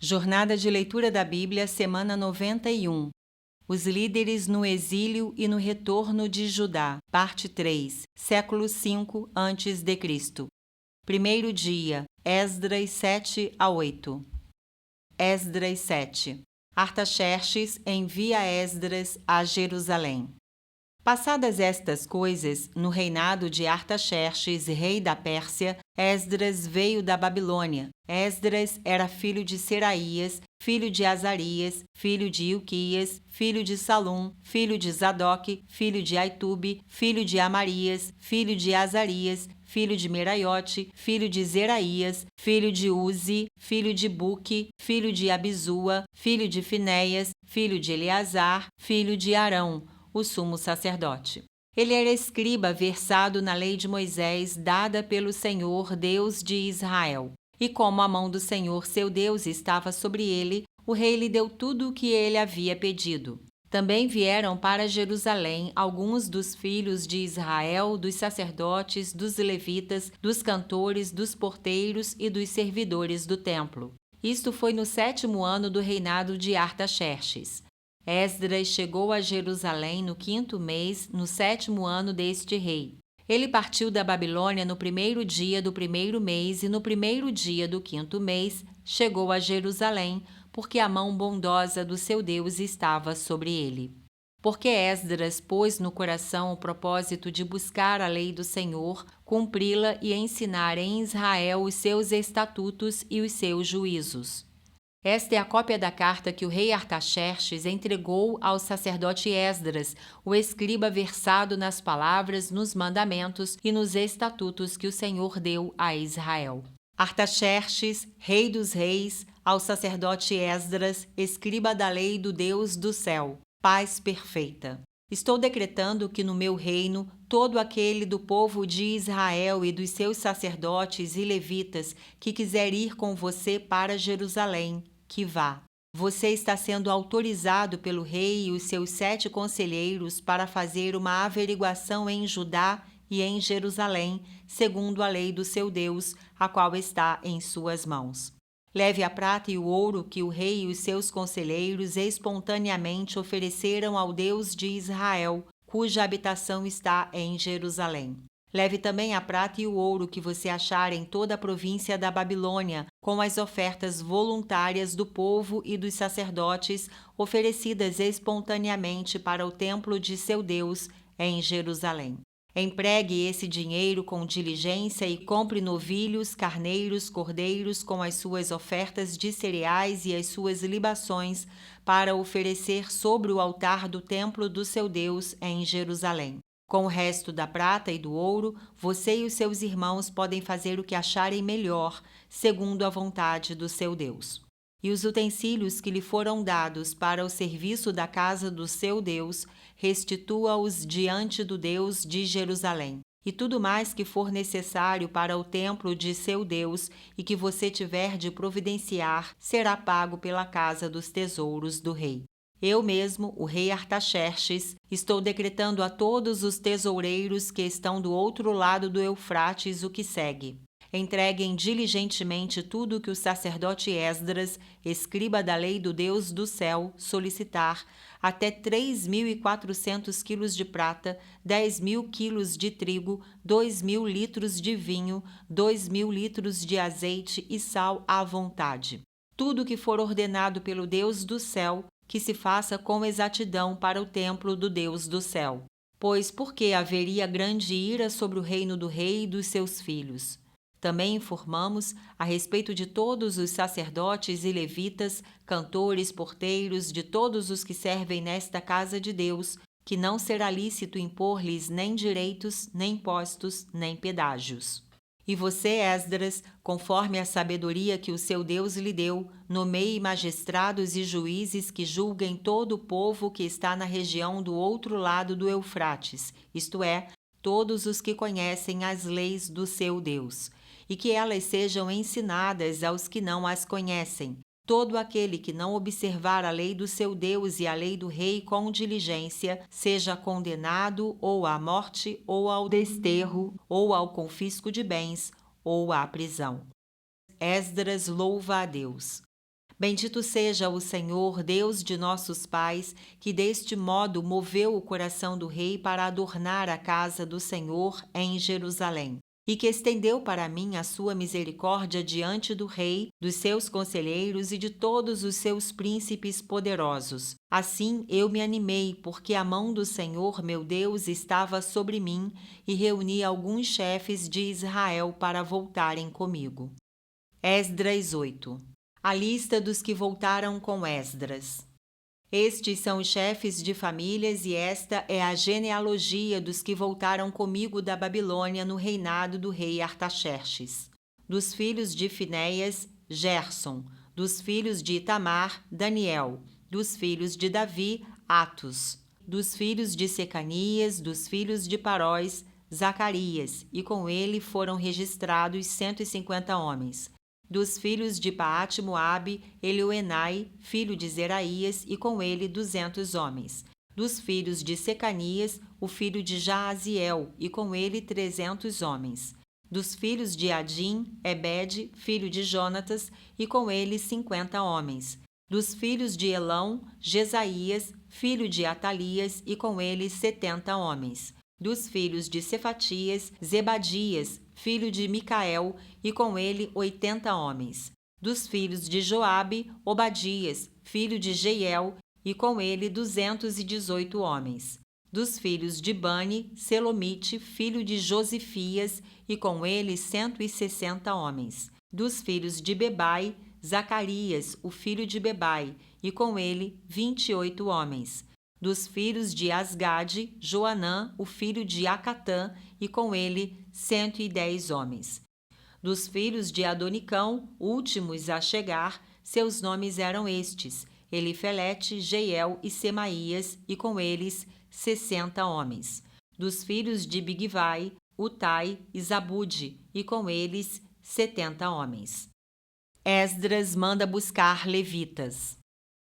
Jornada de Leitura da Bíblia, semana 91. Os líderes no exílio e no retorno de Judá, parte 3, século V a.C. Primeiro dia, Esdras 7 a 8. Esdras 7. Artaxerxes envia Esdras a Jerusalém. Passadas estas coisas, no reinado de Artaxerxes, rei da Pérsia, Esdras veio da Babilônia. Esdras era filho de Seraías, filho de Azarias, filho de Ilquias, filho de Salum, filho de Zadoque, filho de Aitube, filho de Amarias, filho de Azarias, filho de Meraiote, filho de Zeraías, filho de Uzi, filho de Buque, filho de Abizua, filho de Finéias, filho de Eleazar, filho de Arão, o sumo sacerdote. Ele era escriba versado na lei de Moisés, dada pelo Senhor, Deus de Israel. E como a mão do Senhor, seu Deus, estava sobre ele, o rei lhe deu tudo o que ele havia pedido. Também vieram para Jerusalém alguns dos filhos de Israel, dos sacerdotes, dos levitas, dos cantores, dos porteiros e dos servidores do templo. Isto foi no 7º ano do reinado de Artaxerxes. Esdras chegou a Jerusalém no 5º mês, no 7º ano deste rei. Ele partiu da Babilônia no 1º dia do 1º mês e no 1º dia do 5º mês chegou a Jerusalém, porque a mão bondosa do seu Deus estava sobre ele. Porque Esdras pôs no coração o propósito de buscar a lei do Senhor, cumpri-la e ensinar em Israel os seus estatutos e os seus juízos. Esta é a cópia da carta que o rei Artaxerxes entregou ao sacerdote Esdras, o escriba versado nas palavras, nos mandamentos e nos estatutos que o Senhor deu a Israel. Artaxerxes, rei dos reis, ao sacerdote Esdras, escriba da lei do Deus do céu, paz perfeita. Estou decretando que no meu reino, todo aquele do povo de Israel e dos seus sacerdotes e levitas que quiser ir com você para Jerusalém, que vá. Você está sendo autorizado pelo rei e os seus 7 conselheiros para fazer uma averiguação em Judá e em Jerusalém, segundo a lei do seu Deus, a qual está em suas mãos. Leve a prata e o ouro que o rei e os seus conselheiros espontaneamente ofereceram ao Deus de Israel, cuja habitação está em Jerusalém. Leve também a prata e o ouro que você achar em toda a província da Babilônia, com as ofertas voluntárias do povo e dos sacerdotes, oferecidas espontaneamente para o templo de seu Deus em Jerusalém. Empregue esse dinheiro com diligência e compre novilhos, carneiros, cordeiros com as suas ofertas de cereais e as suas libações para oferecer sobre o altar do templo do seu Deus em Jerusalém. Com o resto da prata e do ouro, você e os seus irmãos podem fazer o que acharem melhor, segundo a vontade do seu Deus. E os utensílios que lhe foram dados para o serviço da casa do seu Deus, restitua-os diante do Deus de Jerusalém. E tudo mais que for necessário para o templo de seu Deus e que você tiver de providenciar, será pago pela casa dos tesouros do rei. Eu mesmo, o rei Artaxerxes, estou decretando a todos os tesoureiros que estão do outro lado do Eufrates o que segue. Entreguem diligentemente tudo o que o sacerdote Esdras, escriba da lei do Deus do céu, solicitar, até 3.400 quilos de prata, 10.000 quilos de trigo, 2.000 litros de vinho, 2.000 litros de azeite e sal à vontade. Tudo o que for ordenado pelo Deus do céu, que se faça com exatidão para o templo do Deus do céu. Pois porque haveria grande ira sobre o reino do rei e dos seus filhos. Também informamos a respeito de todos os sacerdotes e levitas, cantores, porteiros, de todos os que servem nesta casa de Deus, que não será lícito impor-lhes nem direitos, nem impostos, nem pedágios. E você, Esdras, conforme a sabedoria que o seu Deus lhe deu, nomeie magistrados e juízes que julguem todo o povo que está na região do outro lado do Eufrates, isto é, todos os que conhecem as leis do seu Deus, e que elas sejam ensinadas aos que não as conhecem. Todo aquele que não observar a lei do seu Deus e a lei do rei com diligência, seja condenado ou à morte, ou ao desterro, ou ao confisco de bens, ou à prisão. Esdras louva a Deus. Bendito seja o Senhor, Deus de nossos pais, que deste modo moveu o coração do rei para adornar a casa do Senhor em Jerusalém, e que estendeu para mim a sua misericórdia diante do rei, dos seus conselheiros e de todos os seus príncipes poderosos. Assim eu me animei, porque a mão do Senhor meu Deus estava sobre mim, e reuni alguns chefes de Israel para voltarem comigo. Esdras 8. A lista dos que voltaram com Esdras. Estes são os chefes de famílias e esta é a genealogia dos que voltaram comigo da Babilônia no reinado do rei Artaxerxes. Dos filhos de Finéias, Gerson. Dos filhos de Itamar, Daniel. Dos filhos de Davi, Atos. Dos filhos de Secanias, dos filhos de Paróis, Zacarias, e com ele foram registrados 150 homens. Dos filhos de Paate-Moabe, Elioenai, filho de Zeraías, e com ele 200 homens. Dos filhos de Secanias, o filho de Jaaziel, e com ele 300 homens. Dos filhos de Adim, Ebed, filho de Jonatas, e com ele 50 homens. Dos filhos de Elão, Jesaías, filho de Atalias, e com ele 70 homens. Dos filhos de Cefatias, Zebadias, filho de Micael, e com ele 80 homens. Dos filhos de Joabe, Obadias, filho de Jeiel, e com ele 218 homens. Dos filhos de Bani, Selomite, filho de Josifias, e com ele 160 homens. Dos filhos de Bebai, Zacarias, o filho de Bebai, e com ele 28 homens. Dos filhos de Asgade, Joanã, o filho de Acatã, e com ele 110 homens. Dos filhos de Adonicão, últimos a chegar, seus nomes eram estes: Elifelete, Jeiel e Semaías, e com eles 60 homens. Dos filhos de Bigvai, Utai e Zabude, e com eles 70 homens. Esdras manda buscar levitas.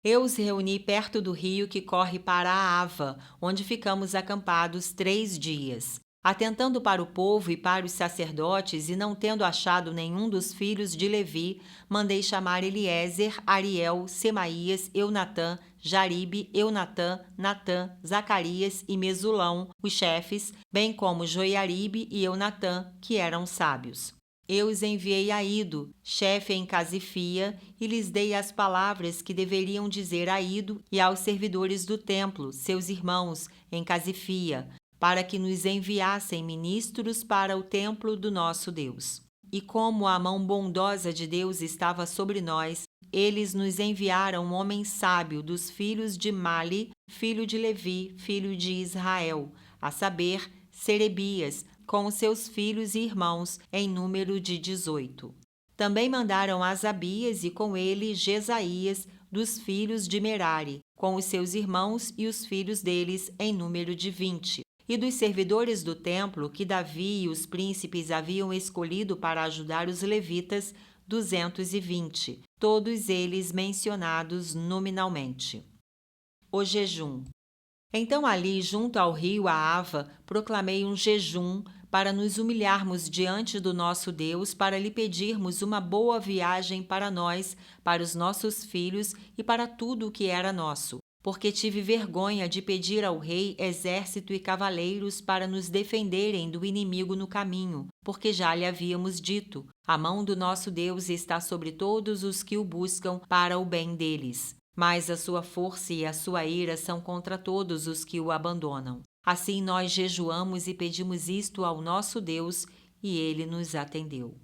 Eu os reuni perto do rio que corre para a Ava, onde ficamos acampados 3 dias. Atentando para o povo e para os sacerdotes, e não tendo achado nenhum dos filhos de Levi, mandei chamar Eliezer, Ariel, Semaías, Eunatã, Jaribe, Eunatã, Natã, Zacarias e Mesulão, os chefes, bem como Joiaribe e Eunatã, que eram sábios. Eu os enviei a Ido, chefe em Casifia, e lhes dei as palavras que deveriam dizer a Ido e aos servidores do templo, seus irmãos, em Casifia, para que nos enviassem ministros para o templo do nosso Deus. E como a mão bondosa de Deus estava sobre nós, eles nos enviaram um homem sábio dos filhos de Mali, filho de Levi, filho de Israel, a saber, Serebias, com seus filhos e irmãos, em número de 18. Também mandaram Asabias e com ele Jesaías, dos filhos de Merari, com os seus irmãos e os filhos deles, em número de 20. E dos servidores do templo, que Davi e os príncipes haviam escolhido para ajudar os levitas, 220, todos eles mencionados nominalmente. O jejum. Então ali, junto ao rio Ava, proclamei um jejum para nos humilharmos diante do nosso Deus, para lhe pedirmos uma boa viagem para nós, para os nossos filhos e para tudo o que era nosso. Porque tive vergonha de pedir ao rei exército e cavaleiros para nos defenderem do inimigo no caminho, porque já lhe havíamos dito: a mão do nosso Deus está sobre todos os que o buscam para o bem deles. Mas a sua força e a sua ira são contra todos os que o abandonam. Assim nós jejuamos e pedimos isto ao nosso Deus, e ele nos atendeu.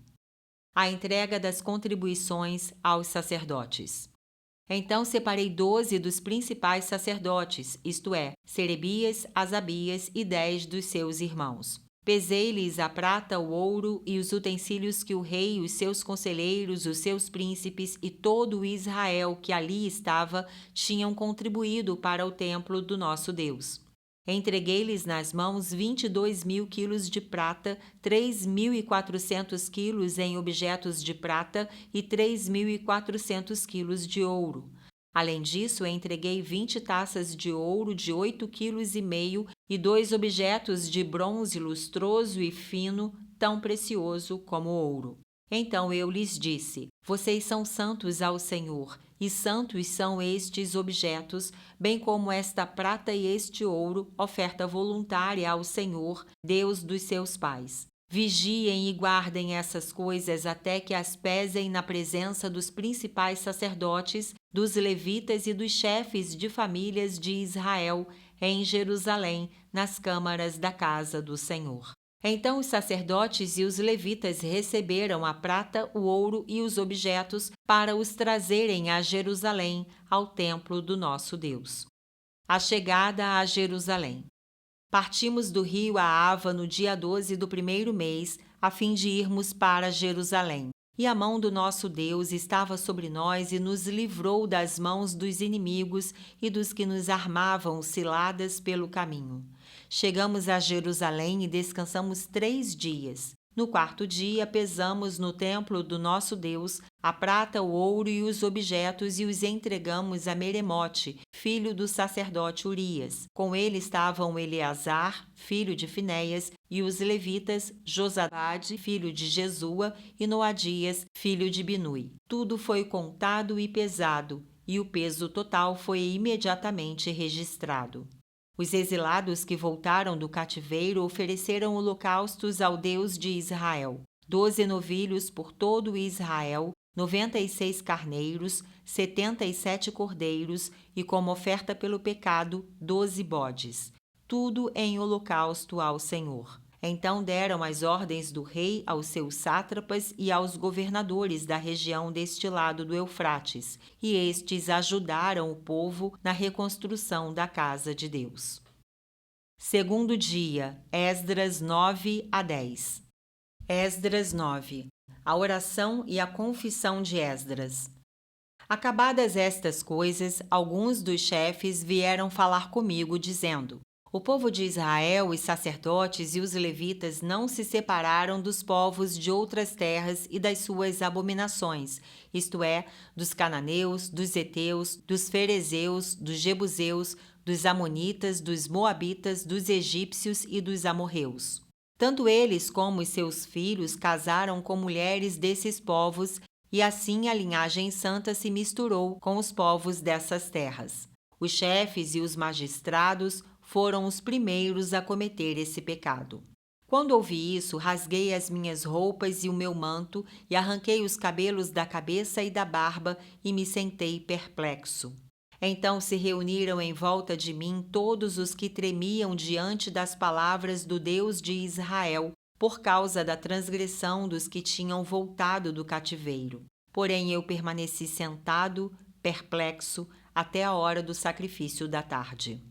A entrega das contribuições aos sacerdotes. Então separei 12 dos principais sacerdotes, isto é, Serebias, Asabias e 10 dos seus irmãos. Pesei-lhes a prata, o ouro e os utensílios que o rei, os seus conselheiros, os seus príncipes e todo o Israel que ali estava tinham contribuído para o templo do nosso Deus. Entreguei-lhes nas mãos 22.000 quilos de prata, 3.400 quilos em objetos de prata e 3.400 quilos de ouro. Além disso, entreguei 20 taças de ouro de 8,5 kg e 2 objetos de bronze lustroso e fino, tão precioso como ouro. Então eu lhes disse: Vocês são santos ao Senhor, e santos são estes objetos, bem como esta prata e este ouro, oferta voluntária ao Senhor, Deus dos seus pais. Vigiem e guardem essas coisas até que as pesem na presença dos principais sacerdotes, dos levitas e dos chefes de famílias de Israel, em Jerusalém, nas câmaras da casa do Senhor. Então os sacerdotes e os levitas receberam a prata, o ouro e os objetos para os trazerem a Jerusalém, ao templo do nosso Deus. A chegada a Jerusalém. Partimos do rio Ahava no dia 12 do primeiro mês, a fim de irmos para Jerusalém. E a mão do nosso Deus estava sobre nós e nos livrou das mãos dos inimigos e dos que nos armavam ciladas pelo caminho. Chegamos a Jerusalém e descansamos 3 dias. No 4º dia, pesamos no templo do nosso Deus a prata, o ouro e os objetos e os entregamos a Meremote, filho do sacerdote Urias. Com ele estavam Eleazar, filho de Finéias, e os levitas Josabade, filho de Jesua, e Noadias, filho de Binui. Tudo foi contado e pesado, e o peso total foi imediatamente registrado. Os exilados que voltaram do cativeiro ofereceram holocaustos ao Deus de Israel: 12 novilhos por todo Israel, 96 carneiros, 77 cordeiros e, como oferta pelo pecado, 12 bodes. Tudo em holocausto ao Senhor. Então deram as ordens do rei aos seus sátrapas e aos governadores da região deste lado do Eufrates, e estes ajudaram o povo na reconstrução da casa de Deus. Segundo dia, Esdras 9 a 10. Esdras 9. A oração e a confissão de Esdras. Acabadas estas coisas, alguns dos chefes vieram falar comigo, dizendo: O povo de Israel, os sacerdotes e os levitas não se separaram dos povos de outras terras e das suas abominações, isto é, dos cananeus, dos heteus, dos ferezeus, dos jebuseus, dos amonitas, dos moabitas, dos egípcios e dos amorreus. Tanto eles como os seus filhos casaram com mulheres desses povos, e assim a linhagem santa se misturou com os povos dessas terras. Os chefes e os magistrados foram os primeiros a cometer esse pecado. Quando ouvi isso, rasguei as minhas roupas e o meu manto, e arranquei os cabelos da cabeça e da barba, e me sentei perplexo. Então se reuniram em volta de mim todos os que tremiam diante das palavras do Deus de Israel, por causa da transgressão dos que tinham voltado do cativeiro. Porém eu permaneci sentado, perplexo, até a hora do sacrifício da tarde.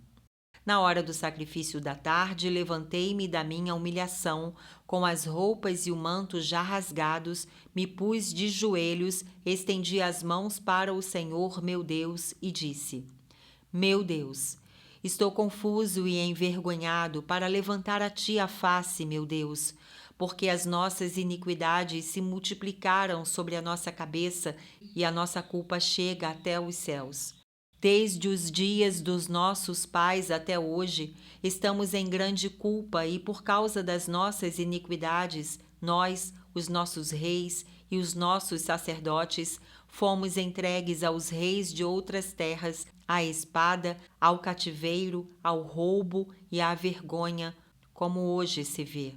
Na hora do sacrifício da tarde, levantei-me da minha humilhação, com as roupas e o manto já rasgados, me pus de joelhos, estendi as mãos para o Senhor meu Deus e disse: Meu Deus, estou confuso e envergonhado para levantar a ti a face, meu Deus, porque as nossas iniquidades se multiplicaram sobre a nossa cabeça e a nossa culpa chega até os céus. Desde os dias dos nossos pais até hoje, estamos em grande culpa e por causa das nossas iniquidades, nós, os nossos reis e os nossos sacerdotes, fomos entregues aos reis de outras terras, à espada, ao cativeiro, ao roubo e à vergonha, como hoje se vê.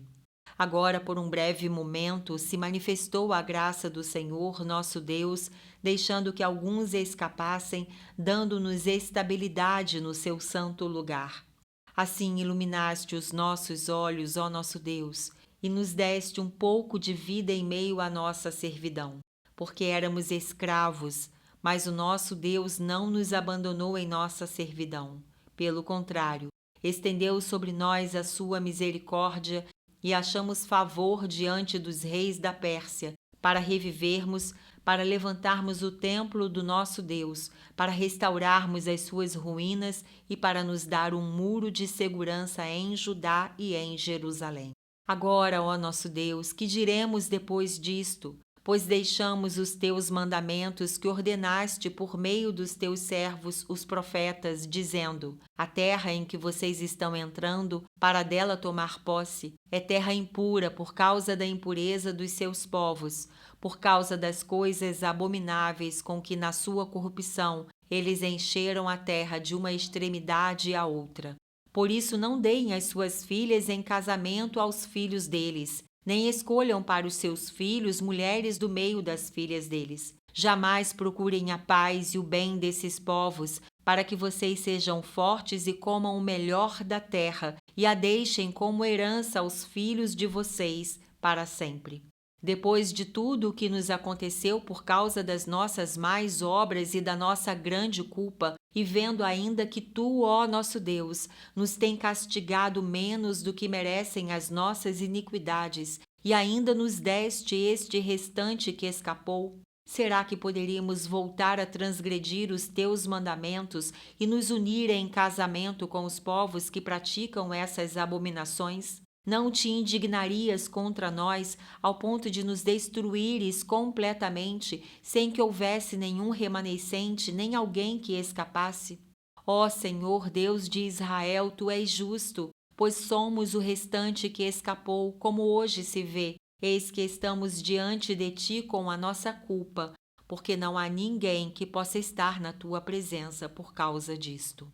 Agora, por um breve momento, se manifestou a graça do Senhor nosso Deus, deixando que alguns escapassem, dando-nos estabilidade no seu santo lugar. Assim iluminaste os nossos olhos, ó nosso Deus, e nos deste um pouco de vida em meio à nossa servidão, porque éramos escravos, mas o nosso Deus não nos abandonou em nossa servidão. Pelo contrário, estendeu sobre nós a sua misericórdia e achamos favor diante dos reis da Pérsia, para revivermos, para levantarmos o templo do nosso Deus, para restaurarmos as suas ruínas e para nos dar um muro de segurança em Judá e em Jerusalém. Agora, ó nosso Deus, que diremos depois disto? pois deixamos os teus mandamentos que ordenaste por meio dos teus servos, os profetas, dizendo: a terra em que vocês estão entrando, para dela tomar posse, é terra impura por causa da impureza dos seus povos, por causa das coisas abomináveis com que na sua corrupção eles encheram a terra de uma extremidade à outra. Por isso não deem as suas filhas em casamento aos filhos deles, nem escolham para os seus filhos mulheres do meio das filhas deles. Jamais procurem a paz e o bem desses povos, para que vocês sejam fortes e comam o melhor da terra, e a deixem como herança aos filhos de vocês para sempre. Depois de tudo o que nos aconteceu por causa das nossas más obras e da nossa grande culpa, e vendo ainda que tu, ó nosso Deus, nos tem castigado menos do que merecem as nossas iniquidades, e ainda nos deste este restante que escapou, será que poderíamos voltar a transgredir os teus mandamentos e nos unir em casamento com os povos que praticam essas abominações? Não te indignarias contra nós ao ponto de nos destruíres completamente, sem que houvesse nenhum remanescente, nem alguém que escapasse? Ó Senhor Deus de Israel, tu és justo, pois somos o restante que escapou, como hoje se vê. Eis que estamos diante de ti com a nossa culpa, porque não há ninguém que possa estar na tua presença por causa disto.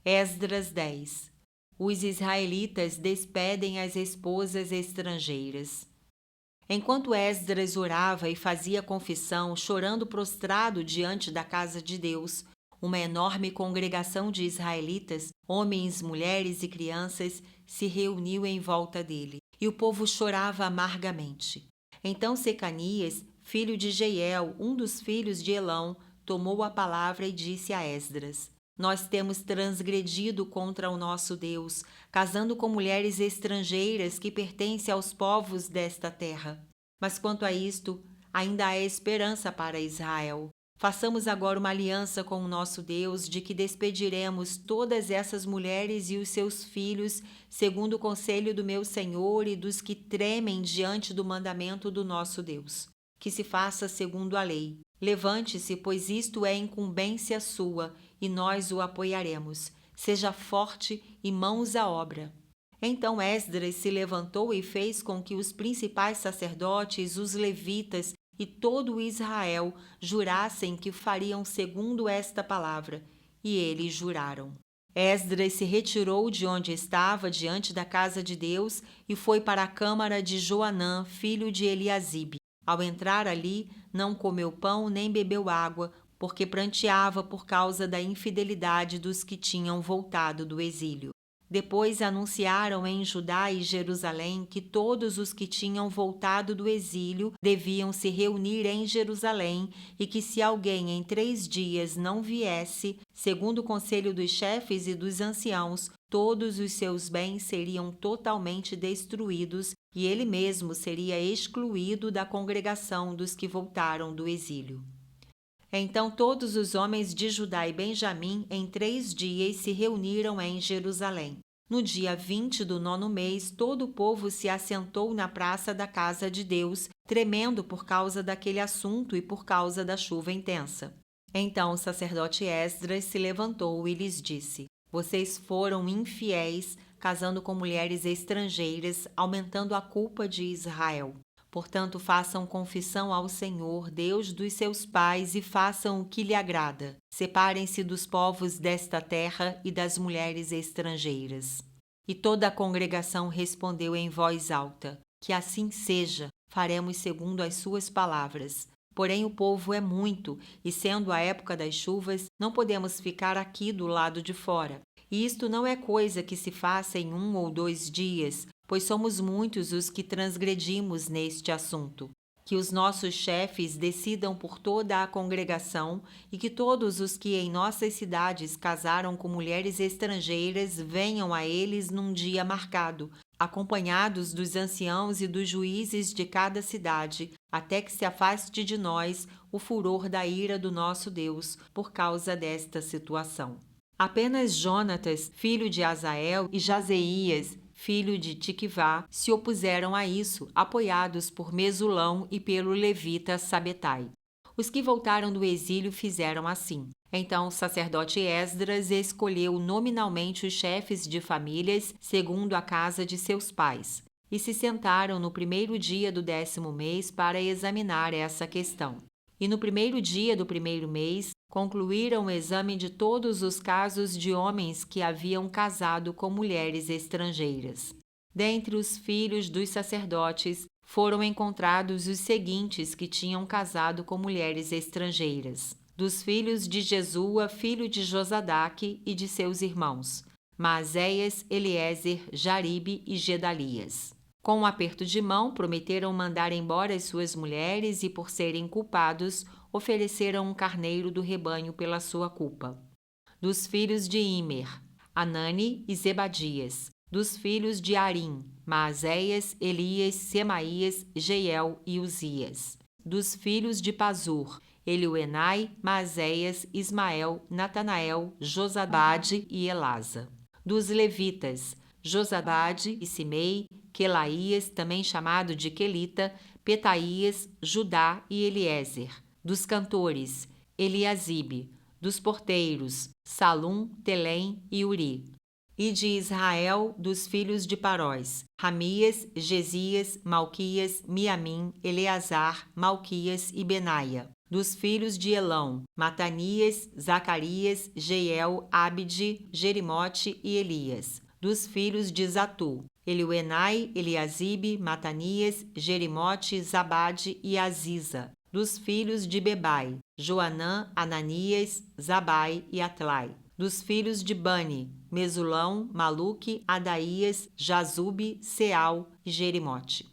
Esdras 10. Os israelitas despedem as esposas estrangeiras. Enquanto Esdras orava e fazia confissão, chorando prostrado diante da casa de Deus, uma enorme congregação de israelitas, homens, mulheres e crianças, se reuniu em volta dele, e o povo chorava amargamente. Então Secanias, filho de Jeiel, um dos filhos de Elão, tomou a palavra e disse a Esdras: nós temos transgredido contra o nosso Deus, casando com mulheres estrangeiras que pertencem aos povos desta terra. Mas quanto a isto, ainda há esperança para Israel. Façamos agora uma aliança com o nosso Deus de que despediremos todas essas mulheres e os seus filhos, segundo o conselho do meu Senhor e dos que tremem diante do mandamento do nosso Deus. Que se faça segundo a lei. Levante-se, pois isto é incumbência sua, e nós o apoiaremos. Seja forte e mãos à obra. Então Esdras se levantou e fez com que os principais sacerdotes, os levitas e todo Israel jurassem que fariam segundo esta palavra, e eles juraram. Esdras se retirou de onde estava diante da casa de Deus e foi para a câmara de Joanã, filho de Eliasibe. Ao entrar ali, não comeu pão nem bebeu água, porque pranteava por causa da infidelidade dos que tinham voltado do exílio. Depois anunciaram em Judá e Jerusalém que todos os que tinham voltado do exílio deviam se reunir em Jerusalém e que se alguém em 3 dias não viesse, segundo o conselho dos chefes e dos anciãos, todos os seus bens seriam totalmente destruídos e ele mesmo seria excluído da congregação dos que voltaram do exílio. Então todos os homens de Judá e Benjamim em 3 dias se reuniram em Jerusalém. No dia 20 do 9º mês, todo o povo se assentou na praça da casa de Deus, tremendo por causa daquele assunto e por causa da chuva intensa. Então o sacerdote Esdras se levantou e lhes disse: vocês foram infiéis, casando com mulheres estrangeiras, aumentando a culpa de Israel. Portanto, façam confissão ao Senhor, Deus dos seus pais, e façam o que lhe agrada. Separem-se dos povos desta terra e das mulheres estrangeiras. E toda a congregação respondeu em voz alta: que assim seja, faremos segundo as suas palavras. Porém, o povo é muito, e sendo a época das chuvas, não podemos ficar aqui do lado de fora. E isto não é coisa que se faça em 1 ou 2 dias, pois somos muitos os que transgredimos neste assunto. Que os nossos chefes decidam por toda a congregação e que todos os que em nossas cidades casaram com mulheres estrangeiras venham a eles num dia marcado, acompanhados dos anciãos e dos juízes de cada cidade, até que se afaste de nós o furor da ira do nosso Deus por causa desta situação. Apenas Jonatas, filho de Azael, e Jazeías, filho de Tiquivá, se opuseram a isso, apoiados por Mesulão e pelo levita Sabetai. Os que voltaram do exílio fizeram assim. Então o sacerdote Esdras escolheu nominalmente os chefes de famílias segundo a casa de seus pais, e se sentaram no primeiro dia do 10º mês para examinar essa questão. E no primeiro dia do primeiro mês, concluíram o exame de todos os casos de homens que haviam casado com mulheres estrangeiras. Dentre os filhos dos sacerdotes, foram encontrados os seguintes que tinham casado com mulheres estrangeiras: dos filhos de Jesua, filho de Josadaque, e de seus irmãos, Maazéias, Eliezer, Jaribe e Gedalias. Com um aperto de mão, prometeram mandar embora as suas mulheres e, por serem culpados, ofereceram um carneiro do rebanho pela sua culpa. Dos filhos de Imer, Anani e Zebadias. Dos filhos de Arim, Maazéias, Elias, Semaías, Jeiel e Uzias. Dos filhos de Pazur, Elioenai, Maazéias, Ismael, Natanael, Josabade e Elasa. Dos levitas, Josabade e Simei, Quelaías, também chamado de Quelita, Petaías, Judá e Eliezer. Dos cantores, Eliasibe. Dos porteiros, Salum, Telém e Uri. E de Israel, dos filhos de Parós, Ramias, Gesias, Malquias, Miamim, Eleazar, Malquias e Benaia. Dos filhos de Elão, Matanias, Zacarias, Jeiel, Abde, Jerimote e Elias. Dos filhos de Zatu, Elioenai, Eliasibe, Matanias, Jerimote, Zabade e Aziza. Dos filhos de Bebai, Joanã, Ananias, Zabai e Atlai. Dos filhos de Bani, Mesulão, Maluque, Adaías, Jazube, Seal e Jerimote.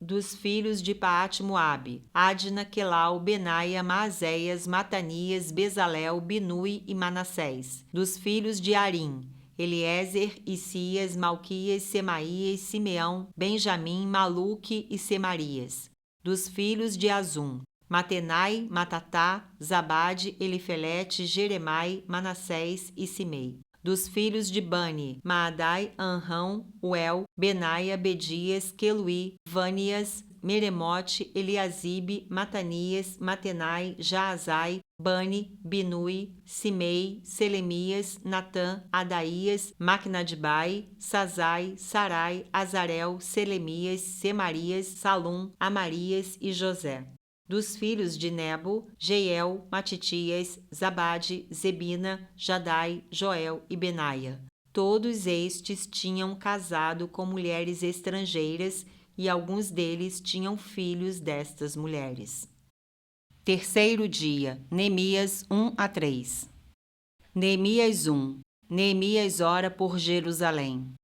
Dos filhos de Paate-Moabe, Adna, Quelau, Benaia, Maazéias, Matanias, Bezalel, Binui e Manassés. Dos filhos de Arim, Eliezer, Isias, Malquias, Semaías, Simeão, Benjamim, Maluque e Semarias. Dos filhos de Azum, Matenai, Matatá, Zabade, Elifelete, Jeremai, Manassés e Simei. Dos filhos de Bani, Maadai, Anrão, Uel, Benaia, Bedias, Queluí, Vânias, Meremote, Eliasibe, Matanias, Matenai, Jaazai, Bani, Binui, Simei, Selemias, Natã, Adaías, Maquinadbai, Sazai, Sarai, Azarel, Selemias, Semarias, Salum, Amarias e José. Dos filhos de Nebo, Jeiel, Matitias, Zabade, Zebina, Jadai, Joel e Benaia. Todos estes tinham casado com mulheres estrangeiras e alguns deles tinham filhos destas mulheres. Terceiro dia, Neemias 1-3. Neemias 1. Neemias ora por Jerusalém.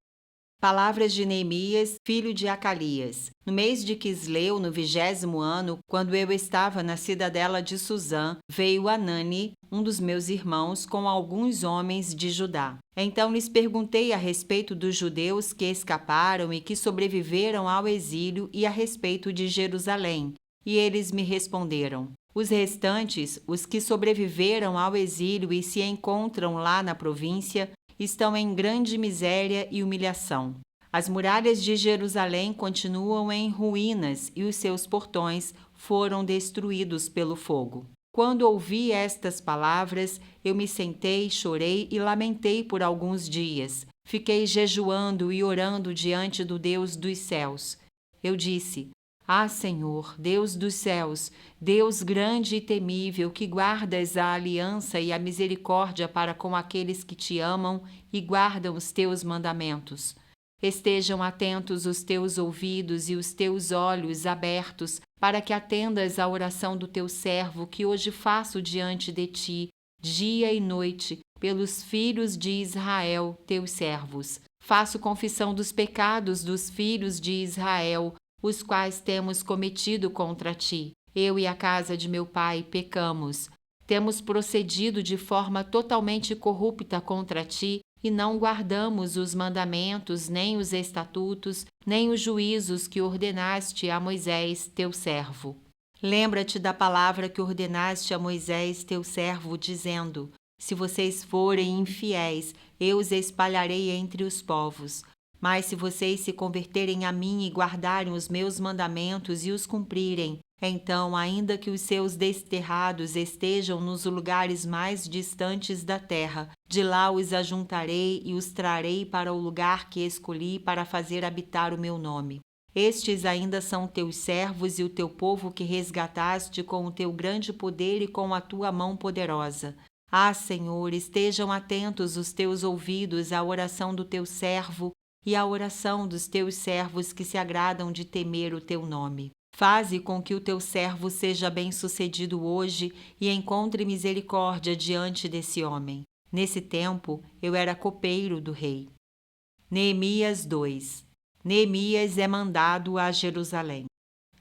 Palavras de Neemias, filho de Acalias. No mês de Quisleu, no 20º ano, quando eu estava na cidadela de Suzã, veio Anani, um dos meus irmãos, com alguns homens de Judá. Então lhes perguntei a respeito dos judeus que escaparam e que sobreviveram ao exílio e a respeito de Jerusalém. E eles me responderam: os restantes, os que sobreviveram ao exílio e se encontram lá na província, estão em grande miséria e humilhação. As muralhas de Jerusalém continuam em ruínas e os seus portões foram destruídos pelo fogo. Quando ouvi estas palavras, eu me sentei, chorei e lamentei por alguns dias. Fiquei jejuando e orando diante do Deus dos céus. Eu disse: ah, Senhor, Deus dos céus, Deus grande e temível, que guardas a aliança e a misericórdia para com aqueles que te amam e guardam os teus mandamentos. Estejam atentos os teus ouvidos e os teus olhos abertos, para que atendas à oração do teu servo que hoje faço diante de ti, dia e noite, pelos filhos de Israel, teus servos. Faço confissão dos pecados dos filhos de Israel, os quais temos cometido contra ti. Eu e a casa de meu pai pecamos. Temos procedido de forma totalmente corrupta contra ti e não guardamos os mandamentos, nem os estatutos, nem os juízos que ordenaste a Moisés, teu servo. Lembra-te da palavra que ordenaste a Moisés, teu servo, dizendo: se vocês forem infiéis, eu os espalharei entre os povos. Mas se vocês se converterem a mim e guardarem os meus mandamentos e os cumprirem, então, ainda que os seus desterrados estejam nos lugares mais distantes da terra, de lá os ajuntarei e os trarei para o lugar que escolhi para fazer habitar o meu nome. Estes ainda são teus servos e o teu povo que resgataste com o teu grande poder e com a tua mão poderosa. Ah, Senhor, estejam atentos os teus ouvidos à oração do teu servo e à oração dos teus servos que se agradam de temer o teu nome. Faze com que o teu servo seja bem-sucedido hoje e encontre misericórdia diante desse homem. Nesse tempo, eu era copeiro do rei. Neemias 2. Neemias é mandado a Jerusalém.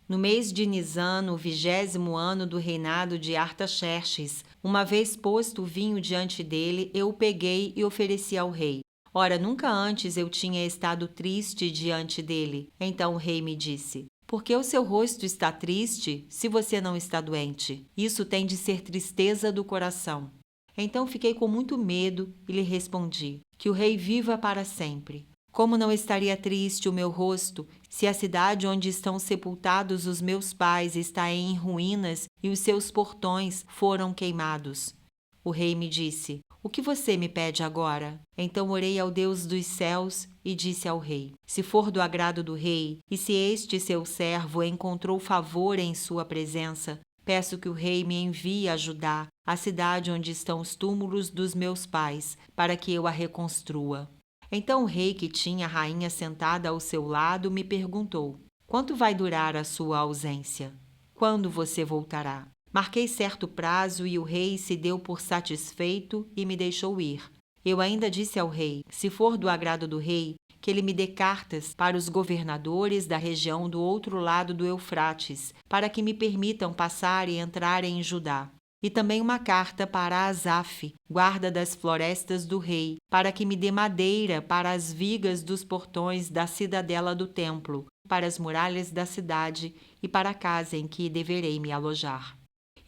No mês de Nisã, no 20º ano do reinado de Artaxerxes, uma vez posto o vinho diante dele, eu o peguei e ofereci ao rei. Ora, nunca antes eu tinha estado triste diante dele. Então o rei me disse: por que o seu rosto está triste, se você não está doente? Isso tem de ser tristeza do coração. Então fiquei com muito medo e lhe respondi: que o rei viva para sempre. Como não estaria triste o meu rosto, se a cidade onde estão sepultados os meus pais está em ruínas e os seus portões foram queimados? O rei me disse: o que você me pede agora? Então orei ao Deus dos céus e disse ao rei: se for do agrado do rei, e se este seu servo encontrou favor em sua presença, peço que o rei me envie a Judá, a cidade onde estão os túmulos dos meus pais, para que eu a reconstrua. Então o rei, que tinha a rainha sentada ao seu lado, me perguntou: quanto vai durar a sua ausência? Quando você voltará? Marquei certo prazo e o rei se deu por satisfeito e me deixou ir. Eu ainda disse ao rei: se for do agrado do rei, que ele me dê cartas para os governadores da região do outro lado do Eufrates, para que me permitam passar e entrar em Judá. E também uma carta para Asaf, guarda das florestas do rei, para que me dê madeira para as vigas dos portões da cidadela do templo, para as muralhas da cidade e para a casa em que deverei me alojar.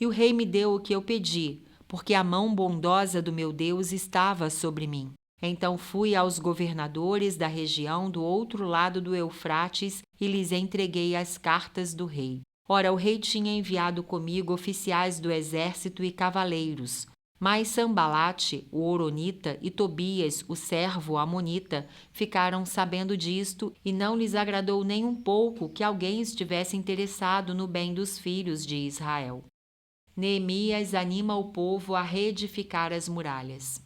E o rei me deu o que eu pedi, porque a mão bondosa do meu Deus estava sobre mim. Então fui aos governadores da região do outro lado do Eufrates e lhes entreguei as cartas do rei. Ora, o rei tinha enviado comigo oficiais do exército e cavaleiros, mas Sambalate, o horonita, e Tobias, o servo amonita, ficaram sabendo disto e não lhes agradou nem um pouco que alguém estivesse interessado no bem dos filhos de Israel. Neemias anima o povo a reedificar as muralhas.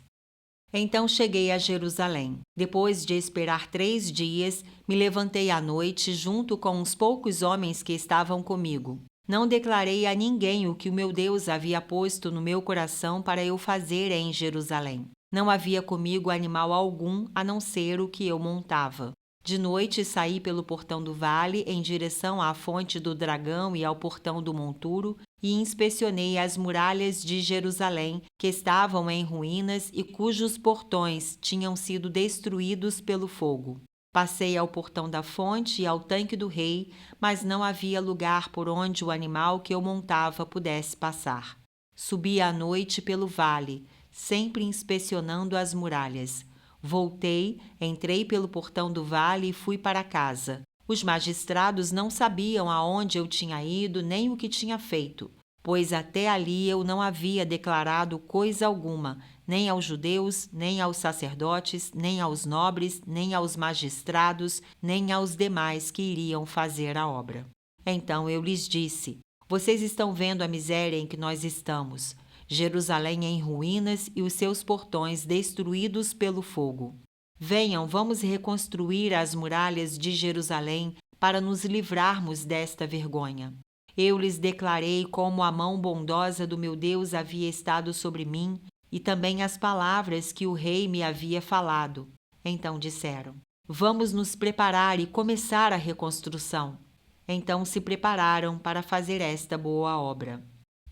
Então cheguei a Jerusalém. Depois de esperar 3 dias, me levantei à noite junto com uns poucos homens que estavam comigo. Não declarei a ninguém o que o meu Deus havia posto no meu coração para eu fazer em Jerusalém. Não havia comigo animal algum a não ser o que eu montava. De noite saí pelo portão do vale em direção à fonte do dragão e ao portão do monturo e inspecionei as muralhas de Jerusalém, que estavam em ruínas e cujos portões tinham sido destruídos pelo fogo. Passei ao portão da fonte e ao tanque do rei, mas não havia lugar por onde o animal que eu montava pudesse passar. Subi à noite pelo vale, sempre inspecionando as muralhas. Voltei, entrei pelo portão do vale e fui para casa. Os magistrados não sabiam aonde eu tinha ido nem o que tinha feito, pois até ali eu não havia declarado coisa alguma, nem aos judeus, nem aos sacerdotes, nem aos nobres, nem aos magistrados, nem aos demais que iriam fazer a obra. Então eu lhes disse: vocês estão vendo a miséria em que nós estamos. Jerusalém em ruínas e os seus portões destruídos pelo fogo. Venham, vamos reconstruir as muralhas de Jerusalém para nos livrarmos desta vergonha. Eu lhes declarei como a mão bondosa do meu Deus havia estado sobre mim e também as palavras que o rei me havia falado. Então disseram: vamos nos preparar e começar a reconstrução. Então se prepararam para fazer esta boa obra.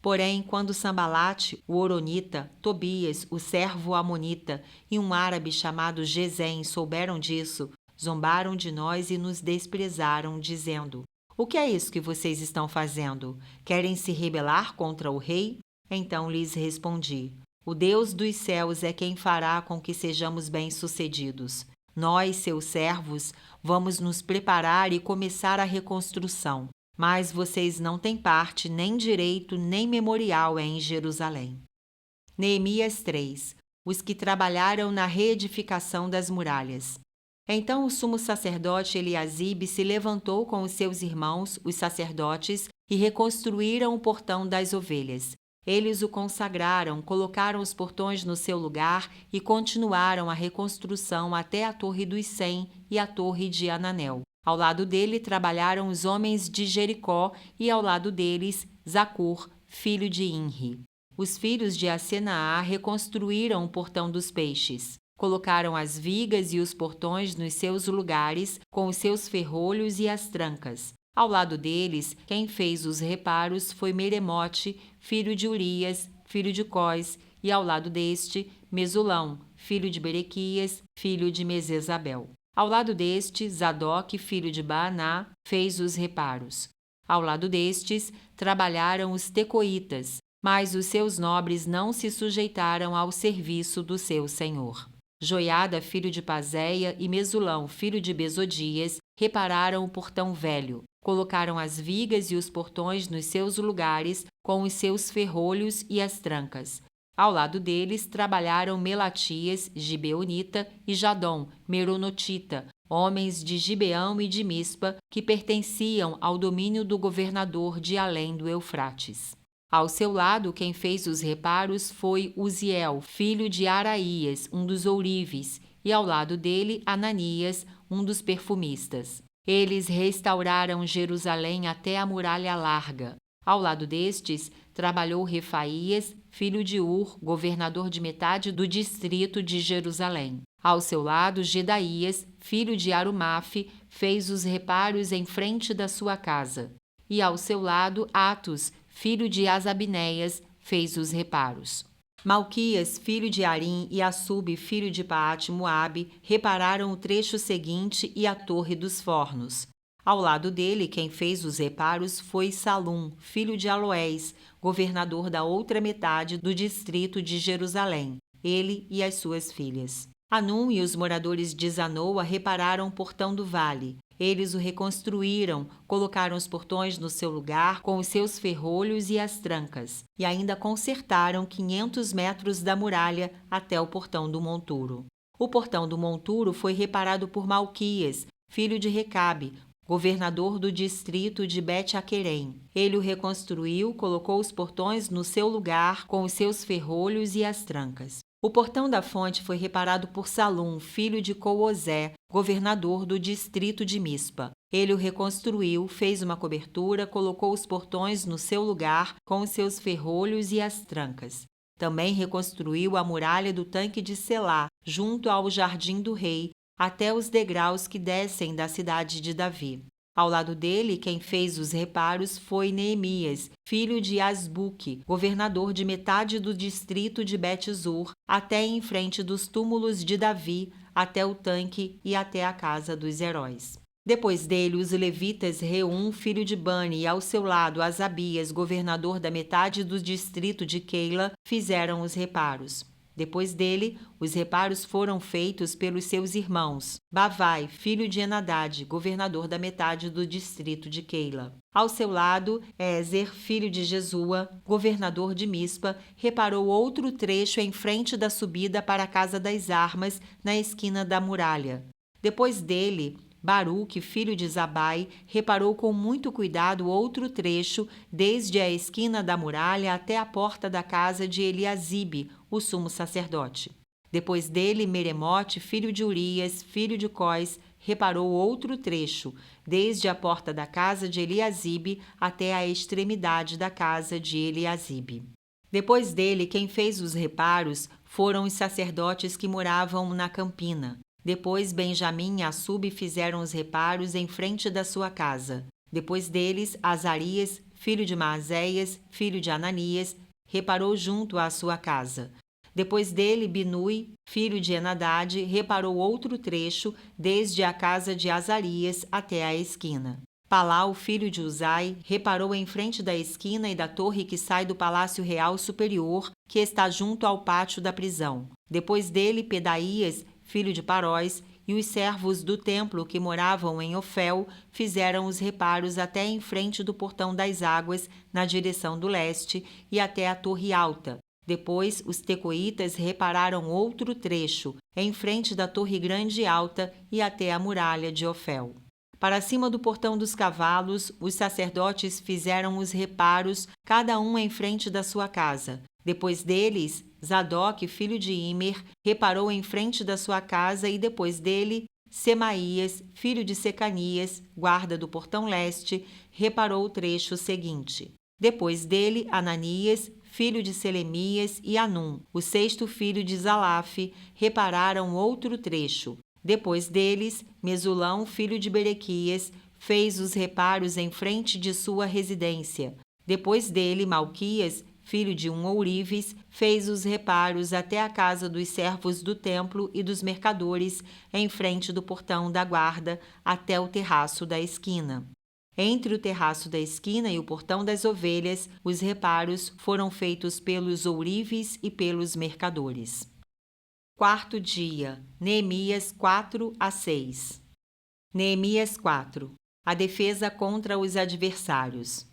Porém, quando Sambalate, o horonita, Tobias, o servo amonita, e um árabe chamado Gesem souberam disso, zombaram de nós e nos desprezaram, dizendo: o que é isso que vocês estão fazendo? Querem se rebelar contra o rei? Então lhes respondi: o Deus dos céus é quem fará com que sejamos bem-sucedidos. Nós, seus servos, vamos nos preparar e começar a reconstrução. Mas vocês não têm parte, nem direito, nem memorial em Jerusalém. Neemias 3. Os que trabalharam na reedificação das muralhas. Então o sumo sacerdote Eliasibe se levantou com os seus irmãos, os sacerdotes, e reconstruíram o portão das ovelhas. Eles o consagraram, colocaram os portões no seu lugar e continuaram a reconstrução até a Torre dos 100 e a Torre de Ananel. Ao lado dele trabalharam os homens de Jericó e ao lado deles Zacur, filho de Inri. Os filhos de Asenaá reconstruíram o portão dos peixes. Colocaram as vigas e os portões nos seus lugares, com os seus ferrolhos e as trancas. Ao lado deles, quem fez os reparos foi Meremote, filho de Urias, filho de Cós, e ao lado deste, Mesulão, filho de Berequias, filho de Mesesabel. Ao lado deste, Zadok, filho de Baaná, fez os reparos. Ao lado destes, trabalharam os tecoitas, mas os seus nobres não se sujeitaram ao serviço do seu senhor. Joiada, filho de Pazéia, e Mesulão, filho de Besodias, repararam o portão velho. Colocaram as vigas e os portões nos seus lugares, com os seus ferrolhos e as trancas. Ao lado deles trabalharam Melatias, gibeonita, e Jadom, meronotita, homens de Gibeão e de Mispa, que pertenciam ao domínio do governador de além do Eufrates. Ao seu lado, quem fez os reparos foi Uziel, filho de Araías, um dos ourives, e ao lado dele Ananias, um dos perfumistas. Eles restauraram Jerusalém até a muralha larga. Ao lado destes, trabalhou Refaías, filho de Ur, governador de metade do distrito de Jerusalém. Ao seu lado, Gedaías, filho de Arumafe, fez os reparos em frente da sua casa. E ao seu lado, Atos, filho de Asabneias, fez os reparos. Malquias, filho de Arim, e Assub, filho de Paate-Moabe, repararam o trecho seguinte e a Torre dos Fornos. Ao lado dele, quem fez os reparos foi Salum, filho de Aloés, governador da outra metade do distrito de Jerusalém, ele e as suas filhas. Anum e os moradores de Zanoa repararam o portão do vale. Eles o reconstruíram, colocaram os portões no seu lugar com os seus ferrolhos e as trancas, e ainda consertaram 500 metros da muralha até o portão do monturo. O portão do monturo foi reparado por Malquias, filho de Recabe, governador do distrito de Bet-Aquerem. Ele o reconstruiu, colocou os portões no seu lugar com os seus ferrolhos e as trancas. O portão da fonte foi reparado por Salum, filho de Coozé, governador do distrito de Mispa. Ele o reconstruiu, fez uma cobertura, colocou os portões no seu lugar com os seus ferrolhos e as trancas. Também reconstruiu a muralha do tanque de Selá, junto ao jardim do rei, até os degraus que descem da cidade de Davi. Ao lado dele, quem fez os reparos foi Neemias, filho de Asbuque, governador de metade do distrito de Bet-Zur, até em frente dos túmulos de Davi, até o tanque e até a casa dos heróis. Depois dele, os levitas Reum, filho de Bani, e ao seu lado Asabias, governador da metade do distrito de Keila, fizeram os reparos. Depois dele, os reparos foram feitos pelos seus irmãos. Bavai, filho de Enadad, governador da metade do distrito de Keila. Ao seu lado, Ézer, filho de Jesua, governador de Mispa, reparou outro trecho em frente da subida para a Casa das Armas, na esquina da muralha. Depois dele, Baruque, filho de Zabai, reparou com muito cuidado outro trecho, desde a esquina da muralha até a porta da casa de Eliasibe, o sumo sacerdote. Depois dele, Meremote, filho de Urias, filho de Cós, reparou outro trecho, desde a porta da casa de Eliasibe até a extremidade da casa de Eliasibe. Depois dele, quem fez os reparos foram os sacerdotes que moravam na campina. Depois Benjamim e Assub fizeram os reparos em frente da sua casa. Depois deles, Azarias, filho de Maazéias, filho de Ananias, reparou junto à sua casa. Depois dele, Binui, filho de Enadad, reparou outro trecho, desde a casa de Azarias até a esquina. Palau, filho de Uzai, reparou em frente da esquina e da torre que sai do Palácio Real Superior, que está junto ao pátio da prisão. Depois dele, Pedaías, filho de Paróis, e os servos do templo que moravam em Ofel fizeram os reparos até em frente do portão das águas, na direção do leste, e até a torre alta. Depois, os tecoitas repararam outro trecho, em frente da torre grande e alta e até a muralha de Ofel. Para cima do portão dos cavalos, os sacerdotes fizeram os reparos, cada um em frente da sua casa. Depois deles, Zadok, filho de Imer, reparou em frente da sua casa e depois dele, Semaías, filho de Secanias, guarda do portão leste, reparou o trecho seguinte. Depois dele, Ananias, filho de Selemias, e Anum, o sexto filho de Zalaf, repararam outro trecho. Depois deles, Mesulão, filho de Berequias, fez os reparos em frente de sua residência. Depois dele, Malquias, filho de um ourives, fez os reparos até a casa dos servos do templo e dos mercadores, em frente do portão da guarda, até o terraço da esquina. Entre o terraço da esquina e o portão das ovelhas, os reparos foram feitos pelos ourives e pelos mercadores. Quarto dia, Neemias 4-6. Neemias 4. A defesa contra os adversários.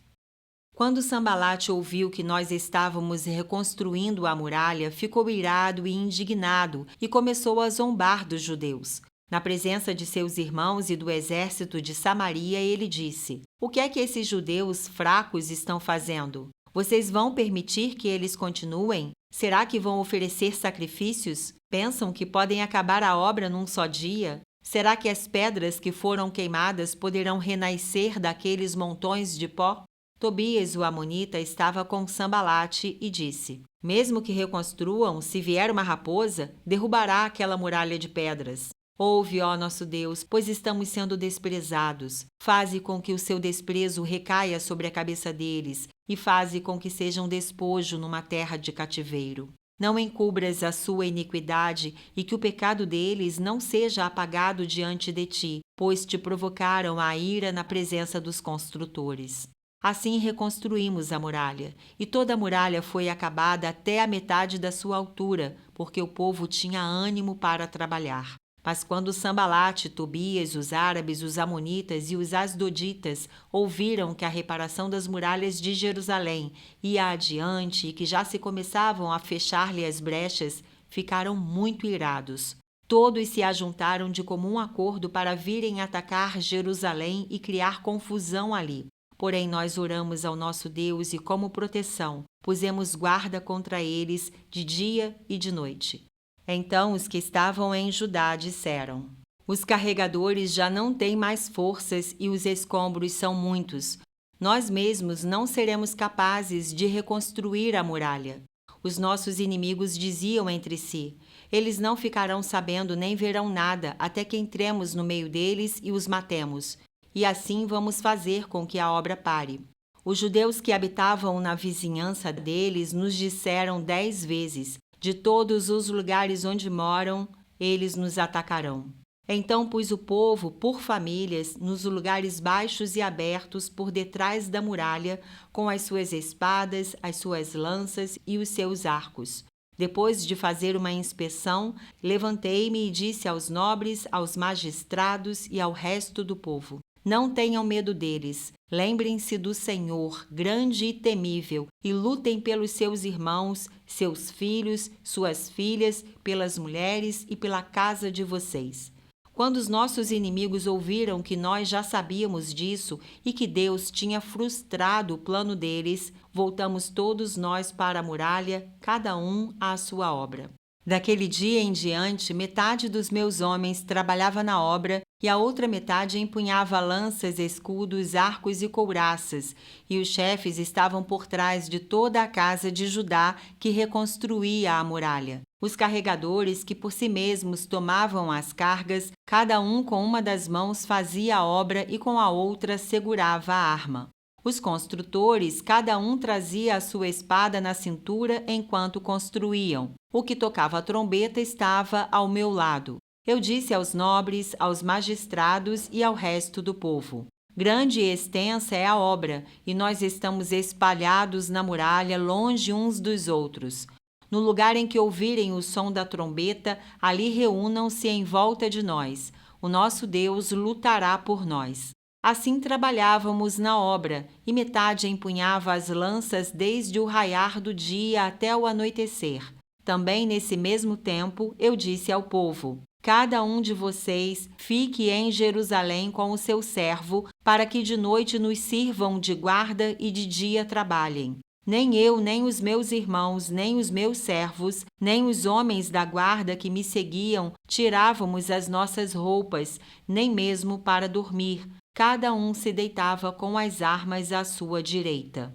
Quando Sambalate ouviu que nós estávamos reconstruindo a muralha, ficou irado e indignado e começou a zombar dos judeus. Na presença de seus irmãos e do exército de Samaria, ele disse: "O que é que esses judeus fracos estão fazendo? Vocês vão permitir que eles continuem? Será que vão oferecer sacrifícios? Pensam que podem acabar a obra num só dia? Será que as pedras que foram queimadas poderão renascer daqueles montões de pó?" Tobias, o amonita, estava com Sambalate e disse: "Mesmo que reconstruam, se vier uma raposa, derrubará aquela muralha de pedras. Ouve, ó nosso Deus, pois estamos sendo desprezados. Faze com que o seu desprezo recaia sobre a cabeça deles e faze com que sejam despojo numa terra de cativeiro. Não encubras a sua iniquidade e que o pecado deles não seja apagado diante de ti, pois te provocaram a ira na presença dos construtores." Assim reconstruímos a muralha, e toda a muralha foi acabada até a metade da sua altura, porque o povo tinha ânimo para trabalhar. Mas quando Sambalate, Tobias, os árabes, os amonitas e os asdoditas ouviram que a reparação das muralhas de Jerusalém ia adiante e que já se começavam a fechar-lhe as brechas, ficaram muito irados. Todos se ajuntaram de comum acordo para virem atacar Jerusalém e criar confusão ali. Porém, nós oramos ao nosso Deus e, como proteção, pusemos guarda contra eles de dia e de noite. Então os que estavam em Judá disseram: "Os carregadores já não têm mais forças e os escombros são muitos. Nós mesmos não seremos capazes de reconstruir a muralha." Os nossos inimigos diziam entre si: "Eles não ficarão sabendo nem verão nada até que entremos no meio deles e os matemos. E assim vamos fazer com que a obra pare." Os judeus que habitavam na vizinhança deles nos disseram 10 vezes: "De todos os lugares onde moram, eles nos atacarão." Então pus o povo por famílias nos lugares baixos e abertos por detrás da muralha, com as suas espadas, as suas lanças e os seus arcos. Depois de fazer uma inspeção, levantei-me e disse aos nobres, aos magistrados e ao resto do povo: "Não tenham medo deles. Lembrem-se do Senhor, grande e temível, e lutem pelos seus irmãos, seus filhos, suas filhas, pelas mulheres e pela casa de vocês." Quando os nossos inimigos ouviram que nós já sabíamos disso e que Deus tinha frustrado o plano deles, voltamos todos nós para a muralha, cada um à sua obra. Daquele dia em diante, metade dos meus homens trabalhava na obra e a outra metade empunhava lanças, escudos, arcos e couraças, e os chefes estavam por trás de toda a casa de Judá que reconstruía a muralha. Os carregadores, que por si mesmos tomavam as cargas, cada um com uma das mãos fazia a obra e com a outra segurava a arma. Os construtores, cada um trazia a sua espada na cintura enquanto construíam. O que tocava a trombeta estava ao meu lado. Eu disse aos nobres, aos magistrados e ao resto do povo: "Grande e extensa é a obra, e nós estamos espalhados na muralha, longe uns dos outros. No lugar em que ouvirem o som da trombeta, ali reúnam-se em volta de nós. O nosso Deus lutará por nós. Assim trabalhávamos na obra, e metade empunhava as lanças desde o raiar do dia até o anoitecer. Também nesse mesmo tempo eu disse ao povo: cada um de vocês fique em Jerusalém com o seu servo, para que de noite nos sirvam de guarda e de dia trabalhem. Nem eu, nem os meus irmãos, nem os meus servos, nem os homens da guarda que me seguiam tirávamos as nossas roupas, nem mesmo para dormir. Cada um se deitava com as armas à sua direita.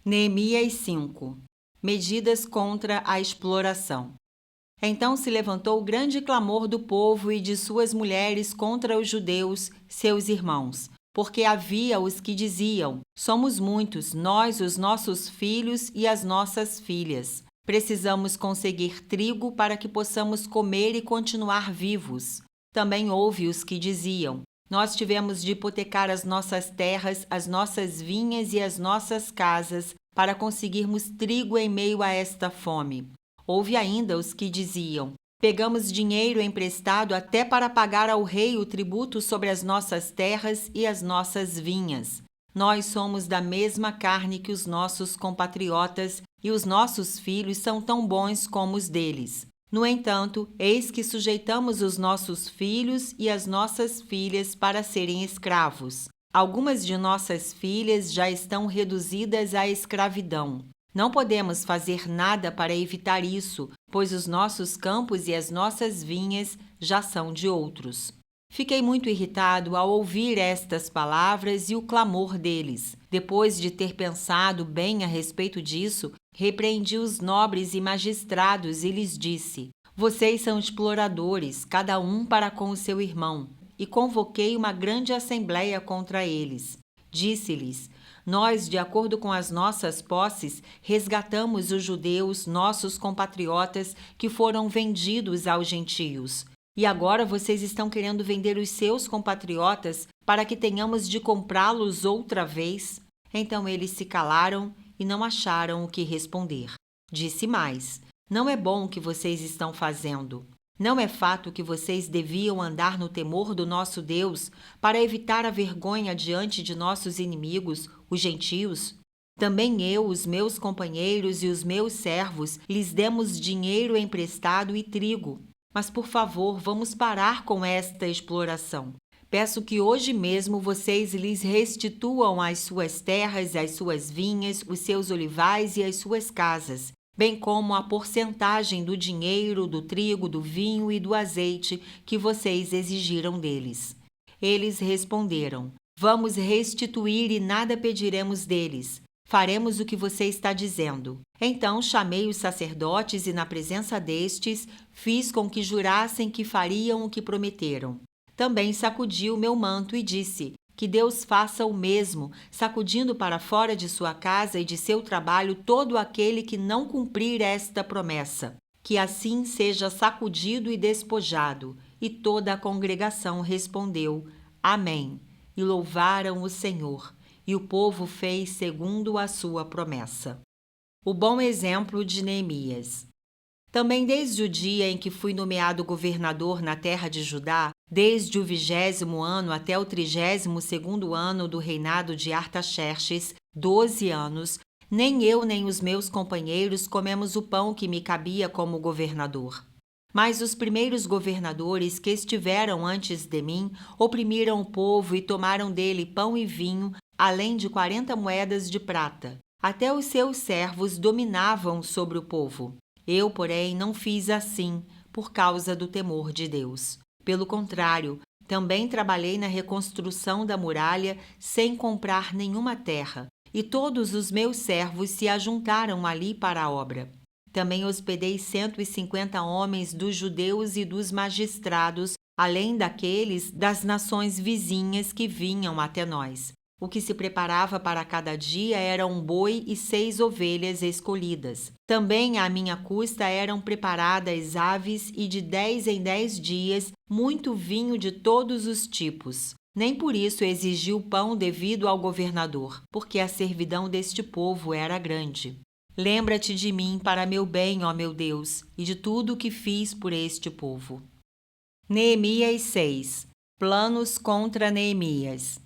Neemias 5. Medidas contra a exploração. Então se levantou grande clamor do povo e de suas mulheres contra os judeus, seus irmãos, porque havia os que diziam: somos muitos, nós, os nossos filhos e as nossas filhas. Precisamos conseguir trigo para que possamos comer e continuar vivos. Também houve os que diziam: nós tivemos de hipotecar as nossas terras, as nossas vinhas e as nossas casas para conseguirmos trigo em meio a esta fome. Houve ainda os que diziam: pegamos dinheiro emprestado até para pagar ao rei o tributo sobre as nossas terras e as nossas vinhas. Nós somos da mesma carne que os nossos compatriotas e os nossos filhos são tão bons como os deles. No entanto, eis que sujeitamos os nossos filhos e as nossas filhas para serem escravos. Algumas de nossas filhas já estão reduzidas à escravidão. Não podemos fazer nada para evitar isso, pois os nossos campos e as nossas vinhas já são de outros. Fiquei muito irritado ao ouvir estas palavras e o clamor deles. Depois de ter pensado bem a respeito disso, repreendi os nobres e magistrados e lhes disse: vocês são exploradores, cada um para com o seu irmão. E convoquei uma grande assembleia contra eles. Disse-lhes: nós, de acordo com as nossas posses, resgatamos os judeus, nossos compatriotas, que foram vendidos aos gentios. E agora vocês estão querendo vender os seus compatriotas para que tenhamos de comprá-los outra vez? Então eles se calaram e não acharam o que responder. Disse mais: não é bom o que vocês estão fazendo. Não é fato que vocês deviam andar no temor do nosso Deus para evitar a vergonha diante de nossos inimigos, os gentios? Também eu, os meus companheiros e os meus servos lhes demos dinheiro emprestado e trigo. Mas, por favor, vamos parar com esta exploração. Peço que hoje mesmo vocês lhes restituam as suas terras, as suas vinhas, os seus olivais e as suas casas, bem como a porcentagem do dinheiro, do trigo, do vinho e do azeite que vocês exigiram deles. Eles responderam: vamos restituir e nada pediremos deles. Faremos o que você está dizendo. Então chamei os sacerdotes e, na presença destes, fiz com que jurassem que fariam o que prometeram. Também sacudi o meu manto e disse: que Deus faça o mesmo, sacudindo para fora de sua casa e de seu trabalho todo aquele que não cumprir esta promessa. Que assim seja sacudido e despojado. E toda a congregação respondeu: Amém. E louvaram o Senhor. E o povo fez segundo a sua promessa. O bom exemplo de Neemias. Também desde o dia em que fui nomeado governador na terra de Judá, desde o 20º ano até o 32º ano do reinado de Artaxerxes, 12 anos, nem eu nem os meus companheiros comemos o pão que me cabia como governador. Mas os primeiros governadores que estiveram antes de mim oprimiram o povo e tomaram dele pão e vinho, além de 40 moedas de prata. Até os seus servos dominavam sobre o povo. Eu, porém, não fiz assim, por causa do temor de Deus. Pelo contrário, também trabalhei na reconstrução da muralha sem comprar nenhuma terra, e todos os meus servos se ajuntaram ali para a obra. Também hospedei 150 homens dos judeus e dos magistrados, além daqueles das nações vizinhas que vinham até nós. O que se preparava para cada dia era um boi e 6 ovelhas escolhidas. Também à minha custa eram preparadas aves e de 10 em 10 dias muito vinho de todos os tipos. Nem por isso exigi o pão devido ao governador, porque a servidão deste povo era grande. Lembra-te de mim para meu bem, ó meu Deus, e de tudo o que fiz por este povo. Neemias 6. Planos contra Neemias.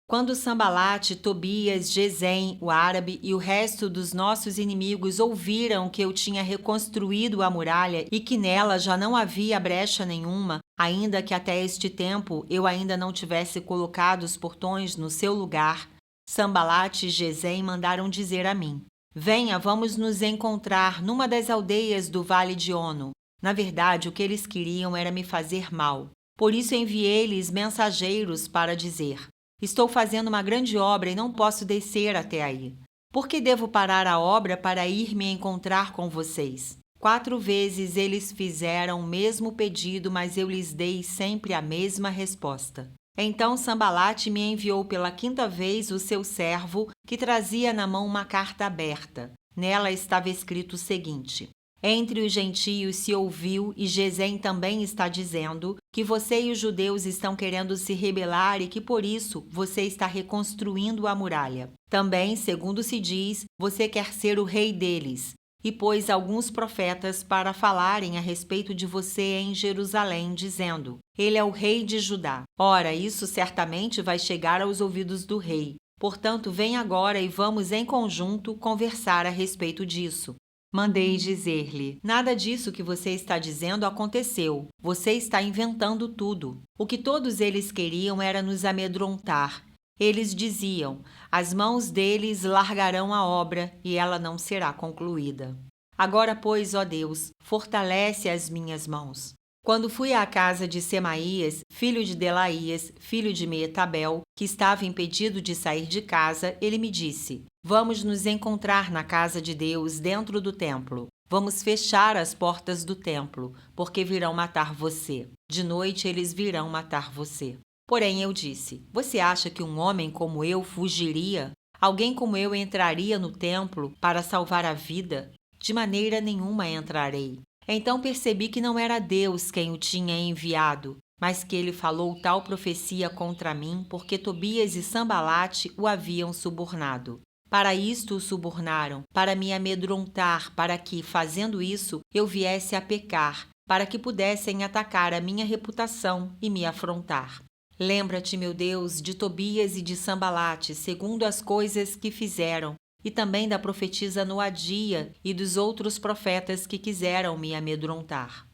Quando Sambalate, Tobias, Gesem, o árabe e o resto dos nossos inimigos ouviram que eu tinha reconstruído a muralha e que nela já não havia brecha nenhuma, ainda que até este tempo eu ainda não tivesse colocado os portões no seu lugar, Sambalate e Gesem mandaram dizer a mim: Venha, vamos nos encontrar numa das aldeias do Vale de Ono. Na verdade, o que eles queriam era me fazer mal. Por isso enviei-lhes mensageiros para dizer: Estou fazendo uma grande obra e não posso descer até aí. Por que devo parar a obra para ir me encontrar com vocês? 4 vezes eles fizeram o mesmo pedido, mas eu lhes dei sempre a mesma resposta. Então Sambalate me enviou pela 5ª vez o seu servo, que trazia na mão uma carta aberta. Nela estava escrito o seguinte: Entre os gentios se ouviu, e Gesem também está dizendo, que você e os judeus estão querendo se rebelar e que por isso você está reconstruindo a muralha. Também, segundo se diz, você quer ser o rei deles. E pôs alguns profetas para falarem a respeito de você em Jerusalém, dizendo: Ele é o rei de Judá. Ora, isso certamente vai chegar aos ouvidos do rei. Portanto, vem agora e vamos em conjunto conversar a respeito disso. Mandei dizer-lhe: Nada disso que você está dizendo aconteceu. Você está inventando tudo. O que todos eles queriam era nos amedrontar. Eles diziam: As mãos deles largarão a obra e ela não será concluída. Agora, pois, ó Deus, fortalece as minhas mãos. Quando fui à casa de Semaías, filho de Delaías, filho de Meetabel, que estava impedido de sair de casa, ele me disse: Vamos nos encontrar na casa de Deus dentro do templo. Vamos fechar as portas do templo, porque virão matar você. De noite eles virão matar você. Porém eu disse: Você acha que um homem como eu fugiria? Alguém como eu entraria no templo para salvar a vida? De maneira nenhuma entrarei. Então percebi que não era Deus quem o tinha enviado, mas que ele falou tal profecia contra mim porque Tobias e Sambalate o haviam subornado. Para isto o subornaram, para me amedrontar, para que, fazendo isso, eu viesse a pecar, para que pudessem atacar a minha reputação e me afrontar. Lembra-te, meu Deus, de Tobias e de Sambalate, segundo as coisas que fizeram, e também da profetisa Noadia e dos outros profetas que quiseram me amedrontar.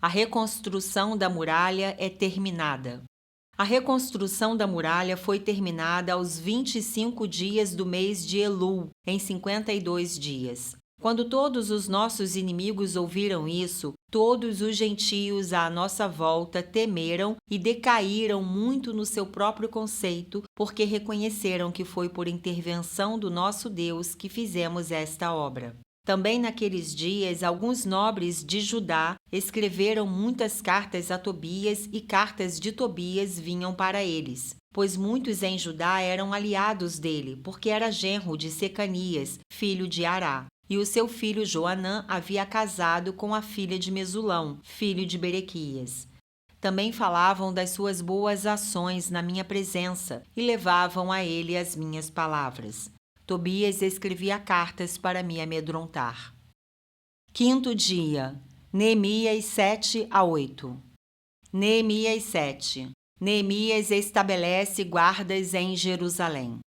A reconstrução da muralha é terminada. A reconstrução da muralha foi terminada aos 25 dias do mês de Elul, em 52 dias. Quando todos os nossos inimigos ouviram isso, todos os gentios à nossa volta temeram e decaíram muito no seu próprio conceito, porque reconheceram que foi por intervenção do nosso Deus que fizemos esta obra. Também naqueles dias, alguns nobres de Judá escreveram muitas cartas a Tobias e cartas de Tobias vinham para eles, pois muitos em Judá eram aliados dele, porque era genro de Secanias, filho de Ará. E o seu filho Joanã havia casado com a filha de Mesulão, filho de Berequias. Também falavam das suas boas ações na minha presença e levavam a ele as minhas palavras. Tobias escrevia cartas para me amedrontar. 5º dia. Neemias 7-8. Neemias 7. Neemias estabelece guardas em Jerusalém.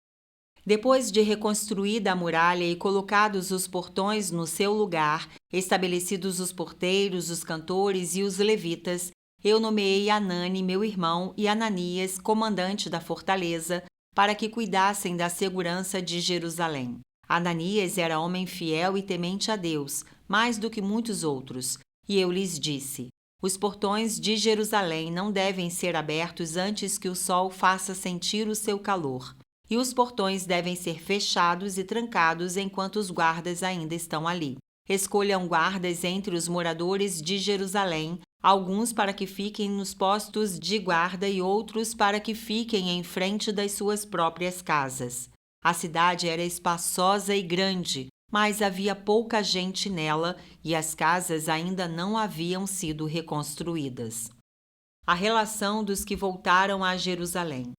Depois de reconstruída a muralha e colocados os portões no seu lugar, estabelecidos os porteiros, os cantores e os levitas, eu nomeei Anani, meu irmão, e Ananias, comandante da fortaleza, para que cuidassem da segurança de Jerusalém. Ananias era homem fiel e temente a Deus, mais do que muitos outros, e eu lhes disse: Os portões de Jerusalém não devem ser abertos antes que o sol faça sentir o seu calor. E os portões devem ser fechados e trancados enquanto os guardas ainda estão ali. Escolham guardas entre os moradores de Jerusalém, alguns para que fiquem nos postos de guarda e outros para que fiquem em frente das suas próprias casas. A cidade era espaçosa e grande, mas havia pouca gente nela e as casas ainda não haviam sido reconstruídas. A relação dos que voltaram a Jerusalém.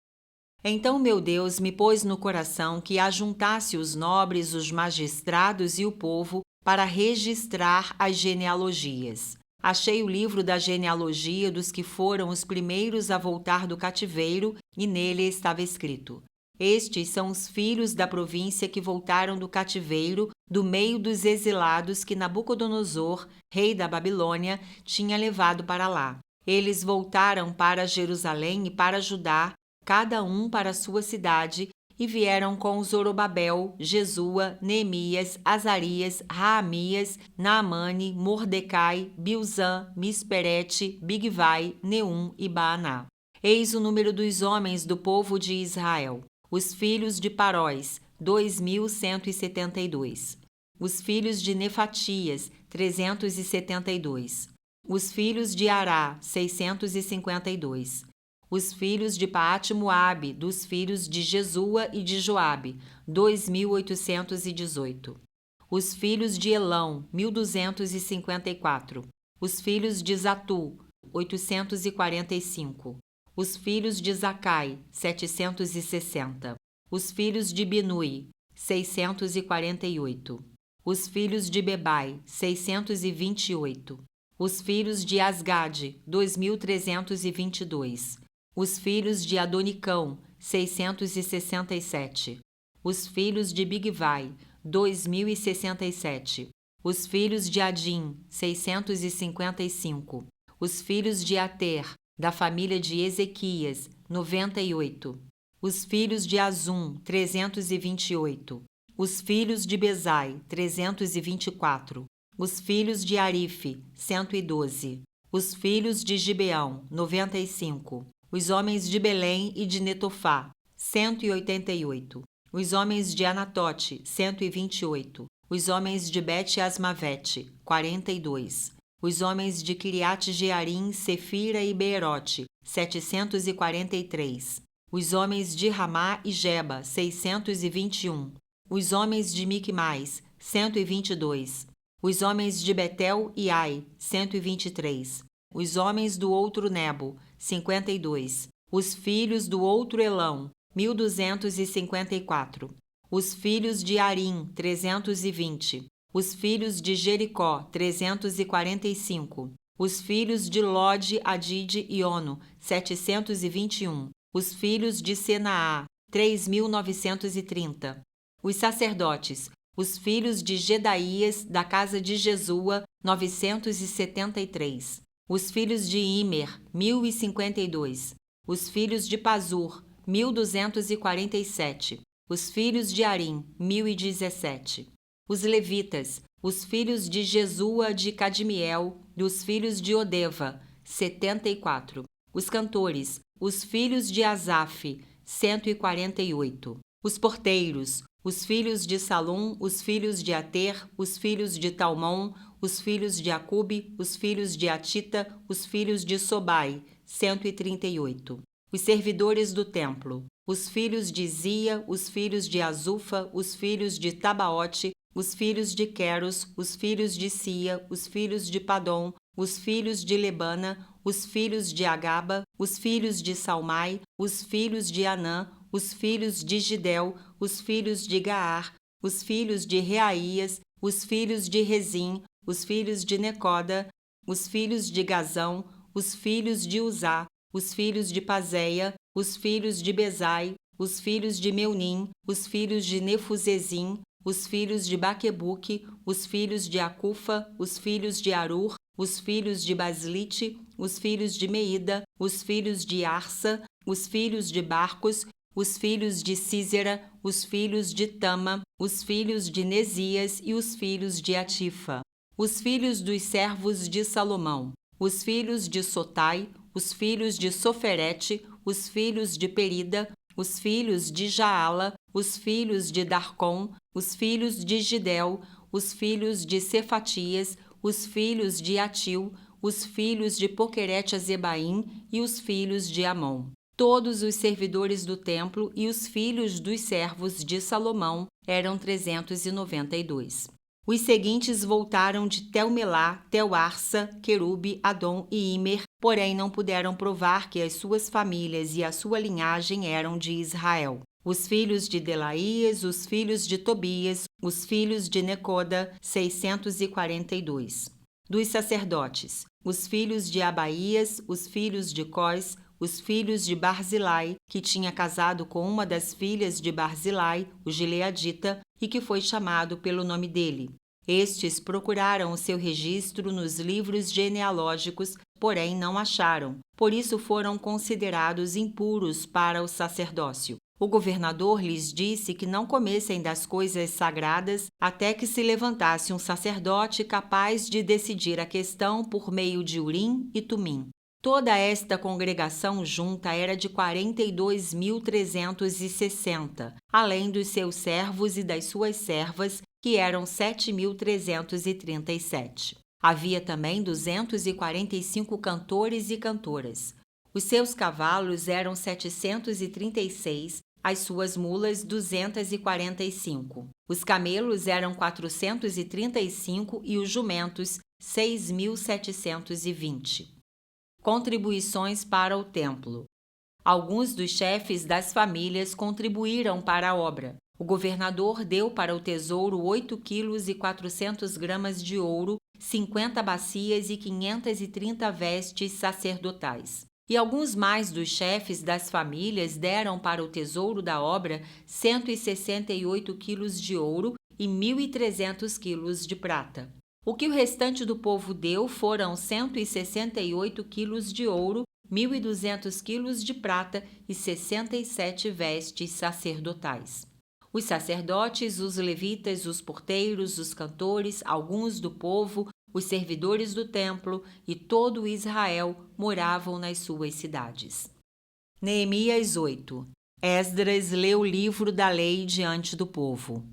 Então meu Deus me pôs no coração que ajuntasse os nobres, os magistrados e o povo para registrar as genealogias. Achei o livro da genealogia dos que foram os primeiros a voltar do cativeiro e nele estava escrito: Estes são os filhos da província que voltaram do cativeiro, do meio dos exilados que Nabucodonosor, rei da Babilônia, tinha levado para lá. Eles voltaram para Jerusalém e para Judá, cada um para sua cidade, e vieram com Zorobabel, Jesua, Neemias, Azarias, Raamias, Naamane, Mordecai, Bilzã, Misperete, Bigvai, Neum e Baaná. Eis o número dos homens do povo de Israel. Os filhos de Paróis, 2.172. Os filhos de Nefatias, 372. Os filhos de Ará, 652. Os filhos de Paate-Moabe, dos filhos de Jesua e de Joabe, 2.818. Os filhos de Elão, 1.254. Os filhos de Zatu, 845. Os filhos de Zacai, 760. Os filhos de Binui, 648. Os filhos de Bebai, 628. Os filhos de Asgade, 2.322. Os filhos de Adonicão, 667. Os filhos de Bigvai, 2.067. Os filhos de Adim, 655. Os filhos de Ater, da família de Ezequias, 98. Os filhos de Azum, 328. Os filhos de Bezai, 324. Os filhos de Arife, 112. Os filhos de Gibeão, 95. Os homens de Belém e de Netofá, 188. Os homens de Anatote, 128. Os homens de Bet-Asmavete, 42. Os homens de Kiriat-Jearim, Sefira e Beerote, 743. Os homens de Ramá e Geba, 621. Os homens de Micmais, 122. Os homens de Betel e Ai, 123. Os homens do outro Nebo, 52. Os filhos do outro Elão, 1.254. Os filhos de Arim, 320. Os filhos de Jericó, 345. Os filhos de Lode, Adide e Ono, 721. Os filhos de Senaá, 3.930. Os sacerdotes, os filhos de Gedaías, da casa de Jesua, 973. Os filhos de Imer, 1.052. Os filhos de Pazur, 1.247. Os filhos de Arim, 1.017. Os levitas, os filhos de Jesua de Cadmiel, dos filhos de Odeva, 74. Os cantores, os filhos de Asaf, 148. Os porteiros, os filhos de Salum, os filhos de Ater, os filhos de Talmon, os filhos de Acube, os filhos de Atita, os filhos de Sobai, 138. Os servidores do templo, os filhos de Zia, os filhos de Azufa, os filhos de Tabaote, os filhos de Queros, os filhos de Sia, os filhos de Padom, os filhos de Lebana, os filhos de Agaba, os filhos de Salmai, os filhos de Anã, os filhos de Gidel, os filhos de Gaar, os filhos de Reaías, os filhos de Rezim, os filhos de Necoda, os filhos de Gazão, os filhos de Uzá, os filhos de Pazéia, os filhos de Bezai, os filhos de Meunim, os filhos de Nefuzezim, os filhos de Baquebuque, os filhos de Acufa, os filhos de Arur, os filhos de Baslite, os filhos de Meida, os filhos de Arsa, os filhos de Barcos, os filhos de Císera, os filhos de Tama, os filhos de Nesias e os filhos de Atifa. Os filhos dos servos de Salomão, os filhos de Sotai, os filhos de Soferete, os filhos de Perida, os filhos de Jaala, os filhos de Darcom, os filhos de Gidel, os filhos de Cefatias, os filhos de Atil, os filhos de Poquerete-Azebaim e os filhos de Amon. Todos os servidores do templo e os filhos dos servos de Salomão eram 392. Os seguintes voltaram de Tel-Melá, Tel-Arsa, Querube, Adom e Imer, porém não puderam provar que as suas famílias e a sua linhagem eram de Israel. Os filhos de Delaías, os filhos de Tobias, os filhos de Necoda, 642. Dos sacerdotes, os filhos de Abaías, os filhos de Cós, os filhos de Barzilai, que tinha casado com uma das filhas de Barzilai, o gileadita, e que foi chamado pelo nome dele. Estes procuraram o seu registro nos livros genealógicos, porém não acharam. Por isso foram considerados impuros para o sacerdócio. O governador lhes disse que não comessem das coisas sagradas até que se levantasse um sacerdote capaz de decidir a questão por meio de Urim e Tumim. Toda esta congregação junta era de 42.360, além dos seus servos e das suas servas, que eram 7.337. Havia também 245 cantores e cantoras. Os seus cavalos eram 736, as suas mulas 245. Os camelos eram 435 e os jumentos 6.720. Contribuições para o templo. Alguns dos chefes das famílias contribuíram para a obra. O governador deu para o tesouro 8 quilos e 400 gramas de ouro, 50 bacias e 530 vestes sacerdotais. E alguns mais dos chefes das famílias deram para o tesouro da obra 168 quilos de ouro e 1.300 quilos de prata. O que o restante do povo deu foram 168 quilos de ouro, 1.200 quilos de prata e 67 vestes sacerdotais. Os sacerdotes, os levitas, os porteiros, os cantores, alguns do povo, os servidores do templo e todo Israel moravam nas suas cidades. Neemias 8. Esdras leu o livro da lei diante do povo.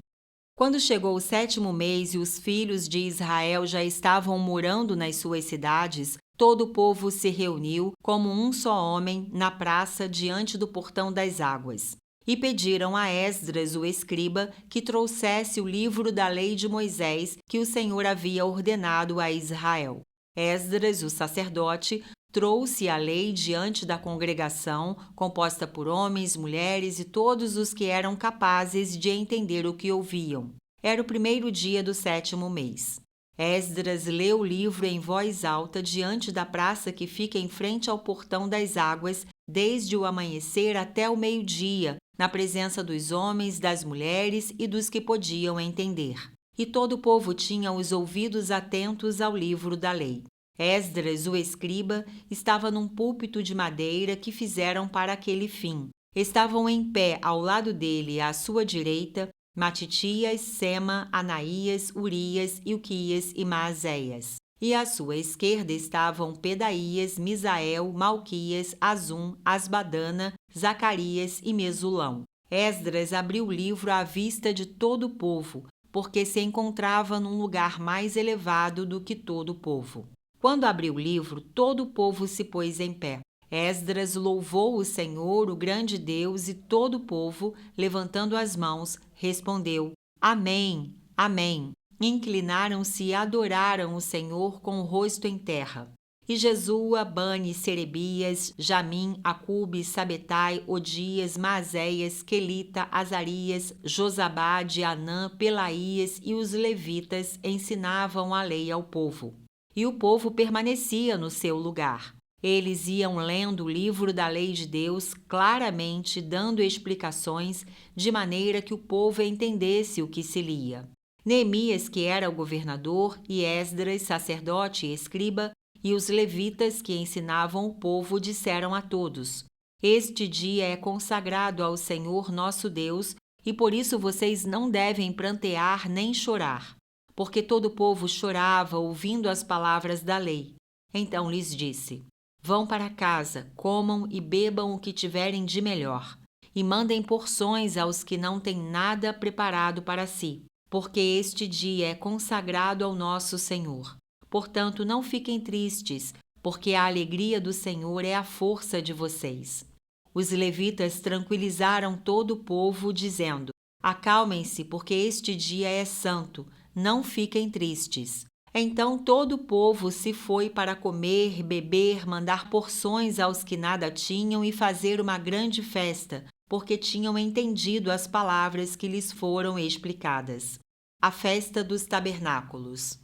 Quando chegou o 7º mês e os filhos de Israel já estavam morando nas suas cidades, todo o povo se reuniu como um só homem na praça diante do portão das águas. E pediram a Esdras, o escriba, que trouxesse o livro da lei de Moisés que o Senhor havia ordenado a Israel. Esdras, o sacerdote, trouxe a lei diante da congregação, composta por homens, mulheres e todos os que eram capazes de entender o que ouviam. Era o 1º dia do 7º mês. Esdras leu o livro em voz alta diante da praça que fica em frente ao portão das águas, desde o amanhecer até o meio-dia, na presença dos homens, das mulheres e dos que podiam entender. E todo o povo tinha os ouvidos atentos ao livro da lei. Esdras, o escriba, estava num púlpito de madeira que fizeram para aquele fim. Estavam em pé ao lado dele, à sua direita, Matitias, Sema, Anaías, Urias, Ilquias e Maazéias. E à sua esquerda estavam Pedaías, Misael, Malquias, Azum, Asbadana, Zacarias e Mesulão. Esdras abriu o livro à vista de todo o povo, porque se encontrava num lugar mais elevado do que todo o povo. Quando abriu o livro, todo o povo se pôs em pé. Esdras louvou o Senhor, o grande Deus, e todo o povo, levantando as mãos, respondeu: Amém, Amém. Inclinaram-se e adoraram o Senhor com o rosto em terra. E Jesua, Bani, Serebias, Jamim, Acube, Sabetai, Odias, Maazéias, Quelita, Azarias, Josabade, Anã, Pelaías e os levitas ensinavam a lei ao povo. E o povo permanecia no seu lugar. Eles iam lendo o livro da lei de Deus claramente, dando explicações de maneira que o povo entendesse o que se lia. Neemias, que era o governador, e Esdras, sacerdote e escriba, e os levitas que ensinavam o povo disseram a todos: Este dia é consagrado ao Senhor nosso Deus, e por isso vocês não devem prantear nem chorar. Porque todo o povo chorava ouvindo as palavras da lei. Então lhes disse: Vão para casa, comam e bebam o que tiverem de melhor, e mandem porções aos que não têm nada preparado para si, porque este dia é consagrado ao nosso Senhor. Portanto, não fiquem tristes, porque a alegria do Senhor é a força de vocês. Os levitas tranquilizaram todo o povo, dizendo: Acalmem-se, porque este dia é santo, não fiquem tristes. Então todo o povo se foi para comer, beber, mandar porções aos que nada tinham e fazer uma grande festa, porque tinham entendido as palavras que lhes foram explicadas. A festa dos tabernáculos.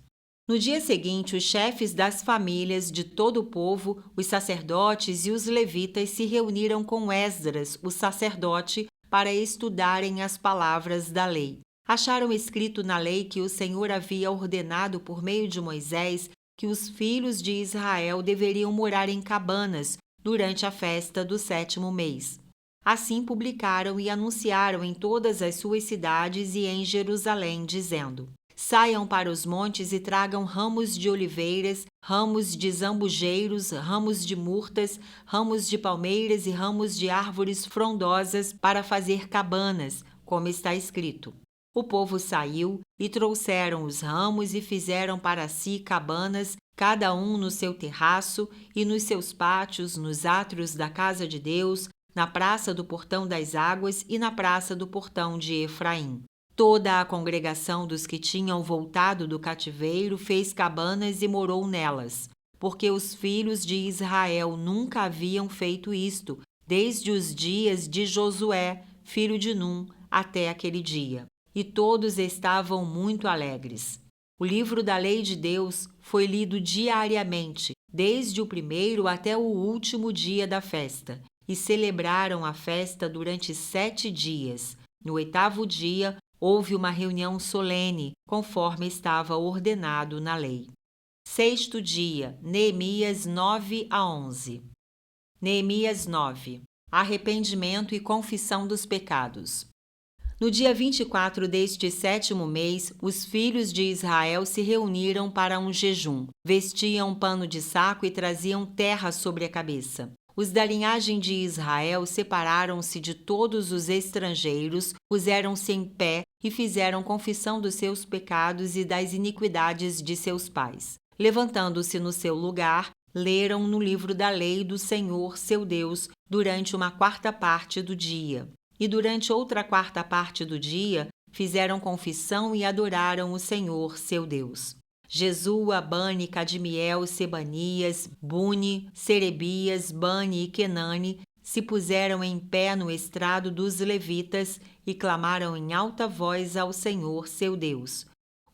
No dia seguinte, os chefes das famílias de todo o povo, os sacerdotes e os levitas se reuniram com Esdras, o sacerdote, para estudarem as palavras da lei. Acharam escrito na lei que o Senhor havia ordenado por meio de Moisés que os filhos de Israel deveriam morar em cabanas durante a festa do 7º mês. Assim publicaram e anunciaram em todas as suas cidades e em Jerusalém, dizendo: Saiam para os montes e tragam ramos de oliveiras, ramos de zambujeiros, ramos de murtas, ramos de palmeiras e ramos de árvores frondosas para fazer cabanas, como está escrito. O povo saiu e trouxeram os ramos e fizeram para si cabanas, cada um no seu terraço e nos seus pátios, nos átrios da casa de Deus, na praça do Portão das Águas e na praça do Portão de Efraim. Toda a congregação dos que tinham voltado do cativeiro fez cabanas e morou nelas, porque os filhos de Israel nunca haviam feito isto, desde os dias de Josué, filho de Num, até aquele dia. E todos estavam muito alegres. O livro da lei de Deus foi lido diariamente, desde o primeiro até o último dia da festa, e celebraram a festa durante 7 dias. No 8º dia, houve uma reunião solene, conforme estava ordenado na lei. 6º dia, Neemias 9-11. Neemias 9. Arrependimento e confissão dos pecados. No dia 24 deste 7º mês, os filhos de Israel se reuniram para um jejum. Vestiam um pano de saco e traziam terra sobre a cabeça. Os da linhagem de Israel separaram-se de todos os estrangeiros, puseram-se em pé e fizeram confissão dos seus pecados e das iniquidades de seus pais. Levantando-se no seu lugar, leram no livro da lei do Senhor, seu Deus, durante uma 4ª parte do dia. E durante outra 4ª parte do dia, fizeram confissão e adoraram o Senhor, seu Deus. Jesua, Bani, Cadmiel, Sebanias, Buni, Serebias, Bani e Kenani se puseram em pé no estrado dos levitas e clamaram em alta voz ao Senhor, seu Deus.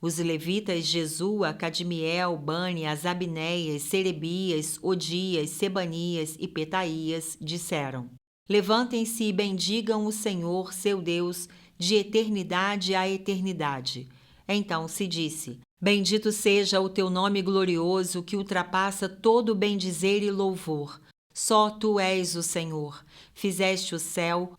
Os levitas Jesua, Cadmiel, Bani, Asabneias, Serebias, Odias, Sebanias e Petaías disseram: Levantem-se e bendigam o Senhor, seu Deus, de eternidade a eternidade. Então se disse: Bendito seja o teu nome glorioso, que ultrapassa todo bendizer e louvor. Só tu és o Senhor. Fizeste o céu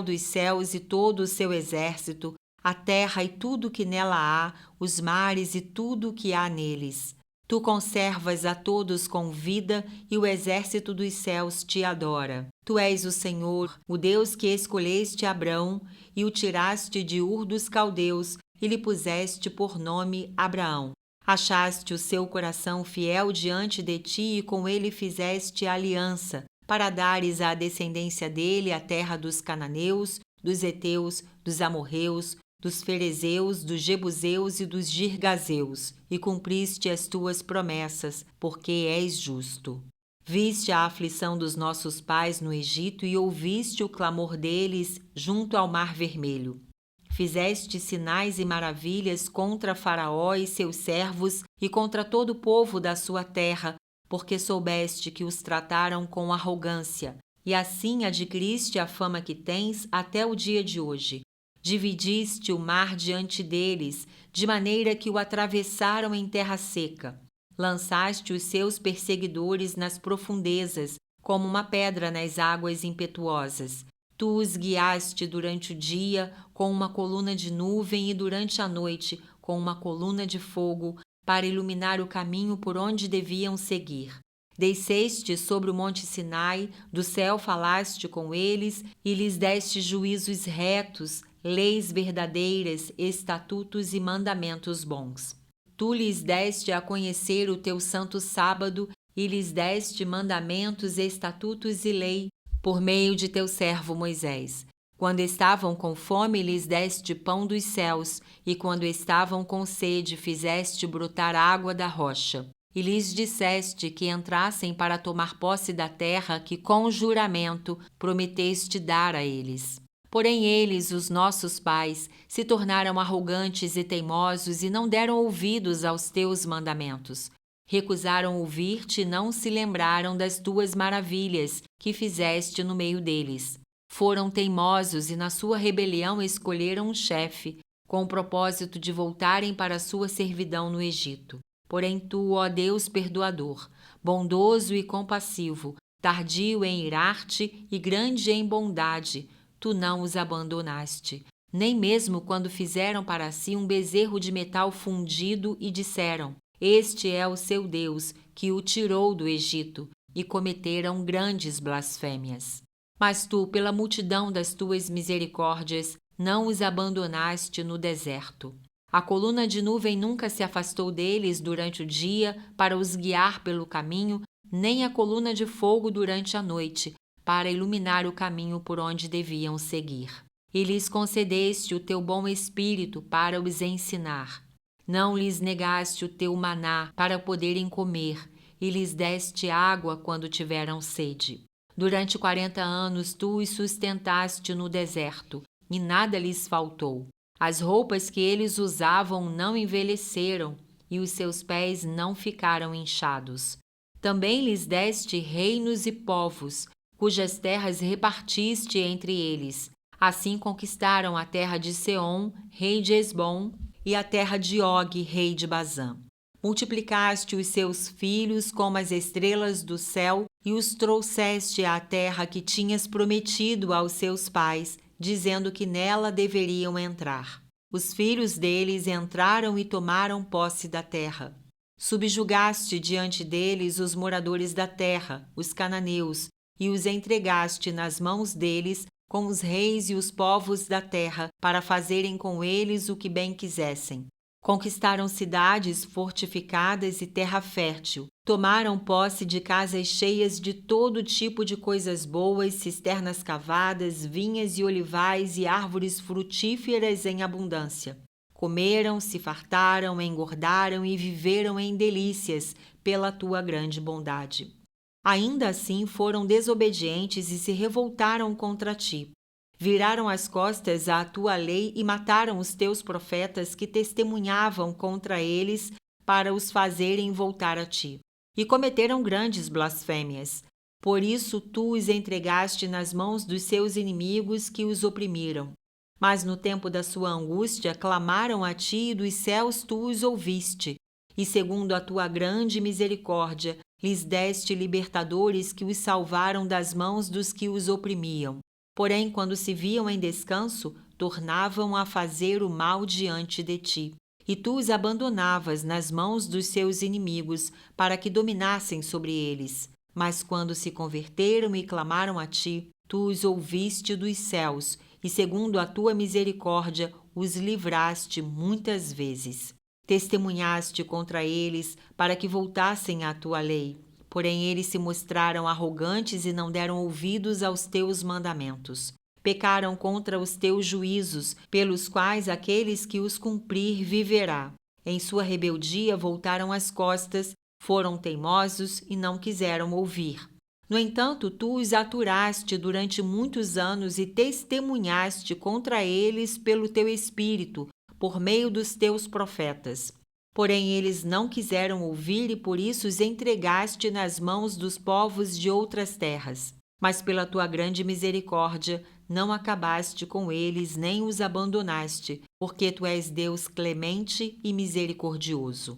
dos céus e todo o seu exército, a terra e tudo que nela há, os mares e tudo que há neles. Tu conservas a todos com vida e o exército dos céus te adora. Tu és o Senhor, o Deus que escolheste Abrão e o tiraste de Ur dos Caldeus e lhe puseste por nome Abraão. Achaste o seu coração fiel diante de ti e com ele fizeste aliança, para dares à descendência dele a terra dos cananeus, dos heteus, dos amorreus, dos ferezeus, dos jebuseus e dos girgazeus, e cumpriste as tuas promessas, porque és justo. Viste a aflição dos nossos pais no Egito e ouviste o clamor deles junto ao Mar Vermelho. Fizeste sinais e maravilhas contra Faraó e seus servos e contra todo o povo da sua terra, porque soubeste que os trataram com arrogância, e assim adquiriste a fama que tens até o dia de hoje. Dividiste o mar diante deles, de maneira que o atravessaram em terra seca. Lançaste os seus perseguidores nas profundezas, como uma pedra nas águas impetuosas. Tu os guiaste durante o dia com uma coluna de nuvem e durante a noite com uma coluna de fogo, para iluminar o caminho por onde deviam seguir. Desceste sobre o monte Sinai, do céu falaste com eles e lhes deste juízos retos, leis verdadeiras, estatutos e mandamentos bons. Tu lhes deste a conhecer o teu santo sábado e lhes deste mandamentos, estatutos e lei por meio de teu servo Moisés. Quando estavam com fome, lhes deste pão dos céus, e quando estavam com sede, fizeste brotar água da rocha. E lhes disseste que entrassem para tomar posse da terra que com juramento prometeste dar a eles. Porém eles, os nossos pais, se tornaram arrogantes e teimosos e não deram ouvidos aos teus mandamentos. Recusaram ouvir-te e não se lembraram das tuas maravilhas que fizeste no meio deles. Foram teimosos e na sua rebelião escolheram um chefe, com o propósito de voltarem para a sua servidão no Egito. Porém tu, ó Deus perdoador, bondoso e compassivo, tardio em irar-te e grande em bondade, tu não os abandonaste, nem mesmo quando fizeram para si um bezerro de metal fundido e disseram: Este é o seu Deus, que o tirou do Egito, e cometeram grandes blasfêmias. Mas tu, pela multidão das tuas misericórdias, não os abandonaste no deserto. A coluna de nuvem nunca se afastou deles durante o dia para os guiar pelo caminho, nem a coluna de fogo durante a noite, para iluminar o caminho por onde deviam seguir. E lhes concedeste o teu bom espírito para os ensinar. Não lhes negaste o teu maná para poderem comer, e lhes deste água quando tiveram sede. Durante 40 anos tu os sustentaste no deserto, e nada lhes faltou. As roupas que eles usavam não envelheceram, e os seus pés não ficaram inchados. Também lhes deste reinos e povos, cujas terras repartiste entre eles. Assim conquistaram a terra de Seom, rei de Hesbom, e a terra de Og, rei de Bazã. Multiplicaste os seus filhos como as estrelas do céu e os trouxeste à terra que tinhas prometido aos seus pais, dizendo que nela deveriam entrar. Os filhos deles entraram e tomaram posse da terra. Subjugaste diante deles os moradores da terra, os cananeus, e os entregaste nas mãos deles com os reis e os povos da terra para fazerem com eles o que bem quisessem. Conquistaram cidades fortificadas e terra fértil. Tomaram posse de casas cheias de todo tipo de coisas boas, cisternas cavadas, vinhas e olivais e árvores frutíferas em abundância. Comeram, se fartaram, engordaram e viveram em delícias pela tua grande bondade. Ainda assim foram desobedientes e se revoltaram contra ti. Viraram as costas à tua lei e mataram os teus profetas que testemunhavam contra eles para os fazerem voltar a ti. E cometeram grandes blasfêmias. Por isso tu os entregaste nas mãos dos seus inimigos que os oprimiram. Mas no tempo da sua angústia clamaram a ti e dos céus tu os ouviste. E segundo a tua grande misericórdia, lhes deste libertadores que os salvaram das mãos dos que os oprimiam. Porém, quando se viam em descanso, tornavam a fazer o mal diante de ti. E tu os abandonavas nas mãos dos seus inimigos, para que dominassem sobre eles. Mas quando se converteram e clamaram a ti, tu os ouviste dos céus, e segundo a tua misericórdia, os livraste muitas vezes. Testemunhaste contra eles, para que voltassem à tua lei. Porém, eles se mostraram arrogantes e não deram ouvidos aos teus mandamentos. Pecaram contra os teus juízos, pelos quais aqueles que os cumprir viverá. Em sua rebeldia voltaram as costas, foram teimosos e não quiseram ouvir. No entanto, tu os aturaste durante muitos anos e testemunhaste contra eles pelo teu espírito, por meio dos teus profetas. Porém, eles não quiseram ouvir e por isso os entregaste nas mãos dos povos de outras terras. Mas pela tua grande misericórdia, não acabaste com eles nem os abandonaste, porque tu és Deus clemente e misericordioso.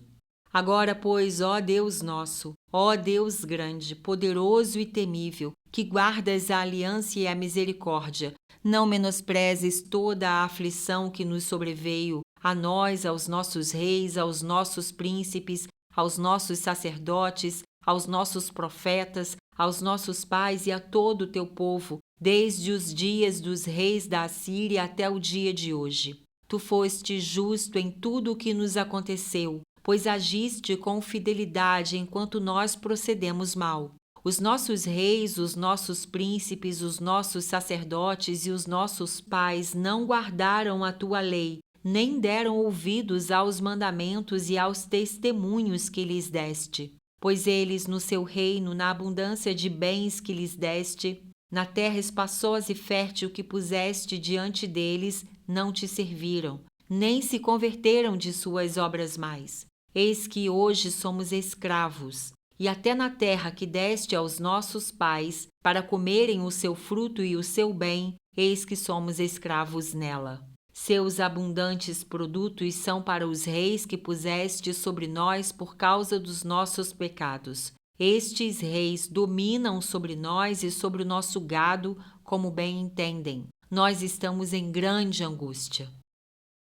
Agora, pois, ó Deus nosso, ó Deus grande, poderoso e temível, que guardas a aliança e a misericórdia, não menosprezes toda a aflição que nos sobreveio, a nós, aos nossos reis, aos nossos príncipes, aos nossos sacerdotes, aos nossos profetas, aos nossos pais e a todo o teu povo, desde os dias dos reis da Assíria até o dia de hoje. Tu foste justo em tudo o que nos aconteceu, pois agiste com fidelidade enquanto nós procedemos mal. Os nossos reis, os nossos príncipes, os nossos sacerdotes e os nossos pais não guardaram a tua lei, nem deram ouvidos aos mandamentos e aos testemunhos que lhes deste. Pois eles, no seu reino, na abundância de bens que lhes deste, na terra espaçosa e fértil que puseste diante deles, não te serviram, nem se converteram de suas obras mais. Eis que hoje somos escravos, e até na terra que deste aos nossos pais, para comerem o seu fruto e o seu bem, eis que somos escravos nela. Seus abundantes produtos são para os reis que puseste sobre nós por causa dos nossos pecados. Estes reis dominam sobre nós e sobre o nosso gado, como bem entendem. Nós estamos em grande angústia.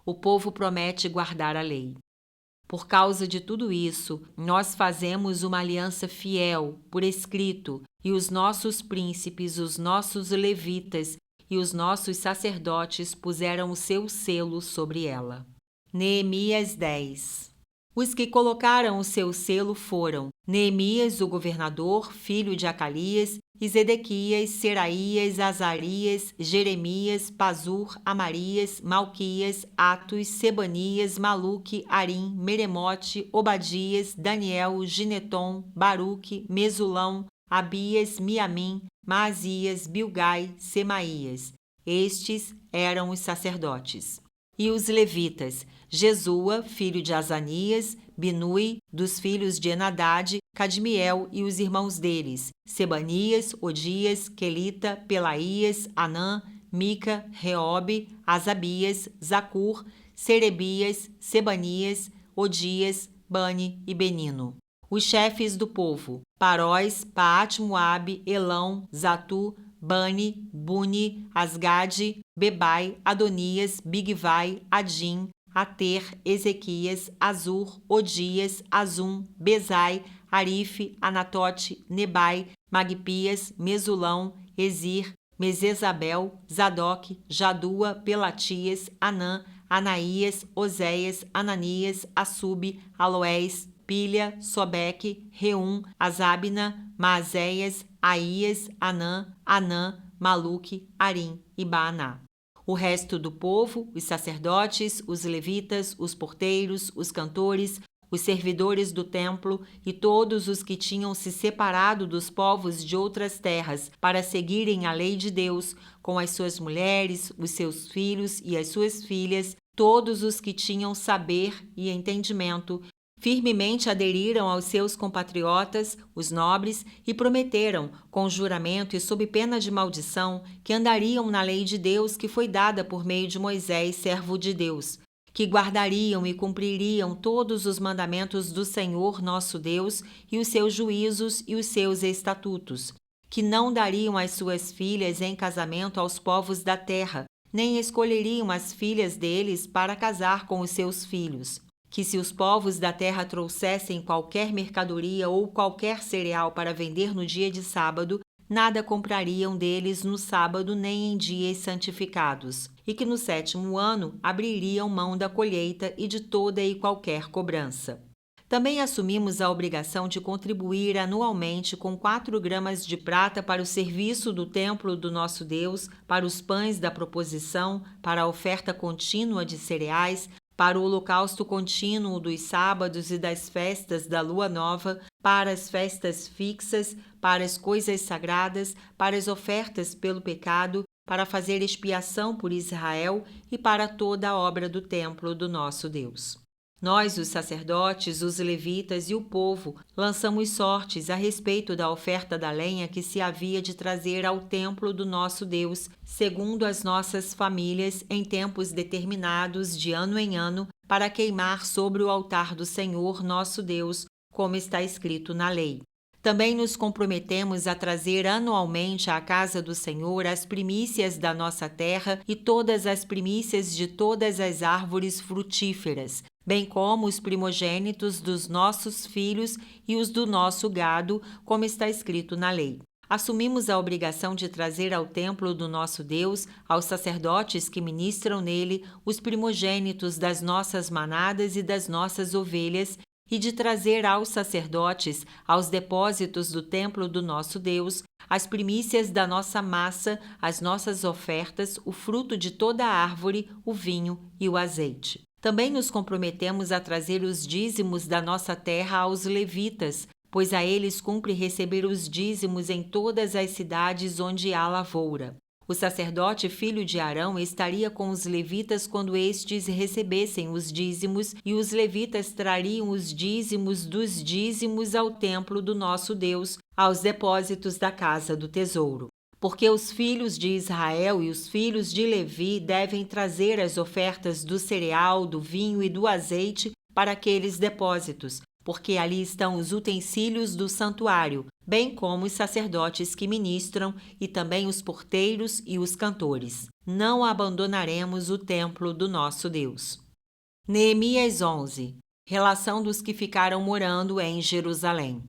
O povo promete guardar a lei. Por causa de tudo isso, nós fazemos uma aliança fiel, por escrito, e os nossos príncipes, os nossos levitas e os nossos sacerdotes puseram o seu selo sobre ela. Neemias 10. Os que colocaram o seu selo foram Neemias, o governador, filho de Acalias, e Zedequias, Seraías, Azarias, Jeremias, Pazur, Amarias, Malquias, Atos, Sebanias, Maluque, Arim, Meremote, Obadias, Daniel, Gineton, Baruque, Mesulão, Abias, Miamim, Maasias, Bilgai, Semaías. Estes eram os sacerdotes. E os levitas, Jesua, filho de Azanias, Binui, dos filhos de Enadade, Cadmiel e os irmãos deles, Sebanias, Odias, Quelita, Pelaías, Anã, Mica, Reobe, Asabias, Zacur, Serebias, Sebanias, Odias, Bani e Benino. Os chefes do povo, Paróis, Paate-Moabe, Elão, Zatu, Bani, Buni, Asgade, Bebai, Adonias, Bigvai, Adim, Ater, Ezequias, Azur, Odias, Azum, Bezai, Arife, Anatote, Nebai, Magpias, Mesulão, Ezir, Mesesabel, Zadok, Jadua, Pelatias, Anã, Anaías, Oséias, Ananias, Assube, Aloés, Pilha, Sobeque, Reum, Azabna, Maazéias, Aías, Anã, Maluque, Arim e Baaná. O resto do povo, os sacerdotes, os levitas, os porteiros, os cantores, os servidores do templo e todos os que tinham se separado dos povos de outras terras para seguirem a lei de Deus, com as suas mulheres, os seus filhos e as suas filhas, todos os que tinham saber e entendimento, firmemente aderiram aos seus compatriotas, os nobres, e prometeram, com juramento e sob pena de maldição, que andariam na lei de Deus que foi dada por meio de Moisés, servo de Deus, que guardariam e cumpririam todos os mandamentos do Senhor nosso Deus e os seus juízos e os seus estatutos, que não dariam as suas filhas em casamento aos povos da terra, nem escolheriam as filhas deles para casar com os seus filhos, que se os povos da terra trouxessem qualquer mercadoria ou qualquer cereal para vender no dia de sábado, nada comprariam deles no sábado nem em dias santificados, e que no 7º ano abririam mão da colheita e de toda e qualquer cobrança. Também assumimos a obrigação de contribuir anualmente com 4 gramas de prata para o serviço do templo do nosso Deus, para os pães da proposição, para a oferta contínua de cereais, para o holocausto contínuo dos sábados e das festas da lua nova, para as festas fixas, para as coisas sagradas, para as ofertas pelo pecado, para fazer expiação por Israel e para toda a obra do templo do nosso Deus. Nós, os sacerdotes, os levitas e o povo, lançamos sortes a respeito da oferta da lenha que se havia de trazer ao templo do nosso Deus, segundo as nossas famílias, em tempos determinados, de ano em ano, para queimar sobre o altar do Senhor nosso Deus, como está escrito na lei. Também nos comprometemos a trazer anualmente à casa do Senhor as primícias da nossa terra e todas as primícias de todas as árvores frutíferas, bem como os primogênitos dos nossos filhos e os do nosso gado, como está escrito na lei. Assumimos a obrigação de trazer ao templo do nosso Deus, aos sacerdotes que ministram nele, os primogênitos das nossas manadas e das nossas ovelhas, e de trazer aos sacerdotes, aos depósitos do templo do nosso Deus, as primícias da nossa massa, as nossas ofertas, o fruto de toda a árvore, o vinho e o azeite. Também nos comprometemos a trazer os dízimos da nossa terra aos levitas, pois a eles cumpre receber os dízimos em todas as cidades onde há lavoura. O sacerdote filho de Arão estaria com os levitas quando estes recebessem os dízimos, e os levitas trariam os dízimos dos dízimos ao templo do nosso Deus, aos depósitos da casa do tesouro. Porque os filhos de Israel e os filhos de Levi devem trazer as ofertas do cereal, do vinho e do azeite para aqueles depósitos, porque ali estão os utensílios do santuário, bem como os sacerdotes que ministram e também os porteiros e os cantores. Não abandonaremos o templo do nosso Deus. Neemias 11. Relação dos que ficaram morando em Jerusalém.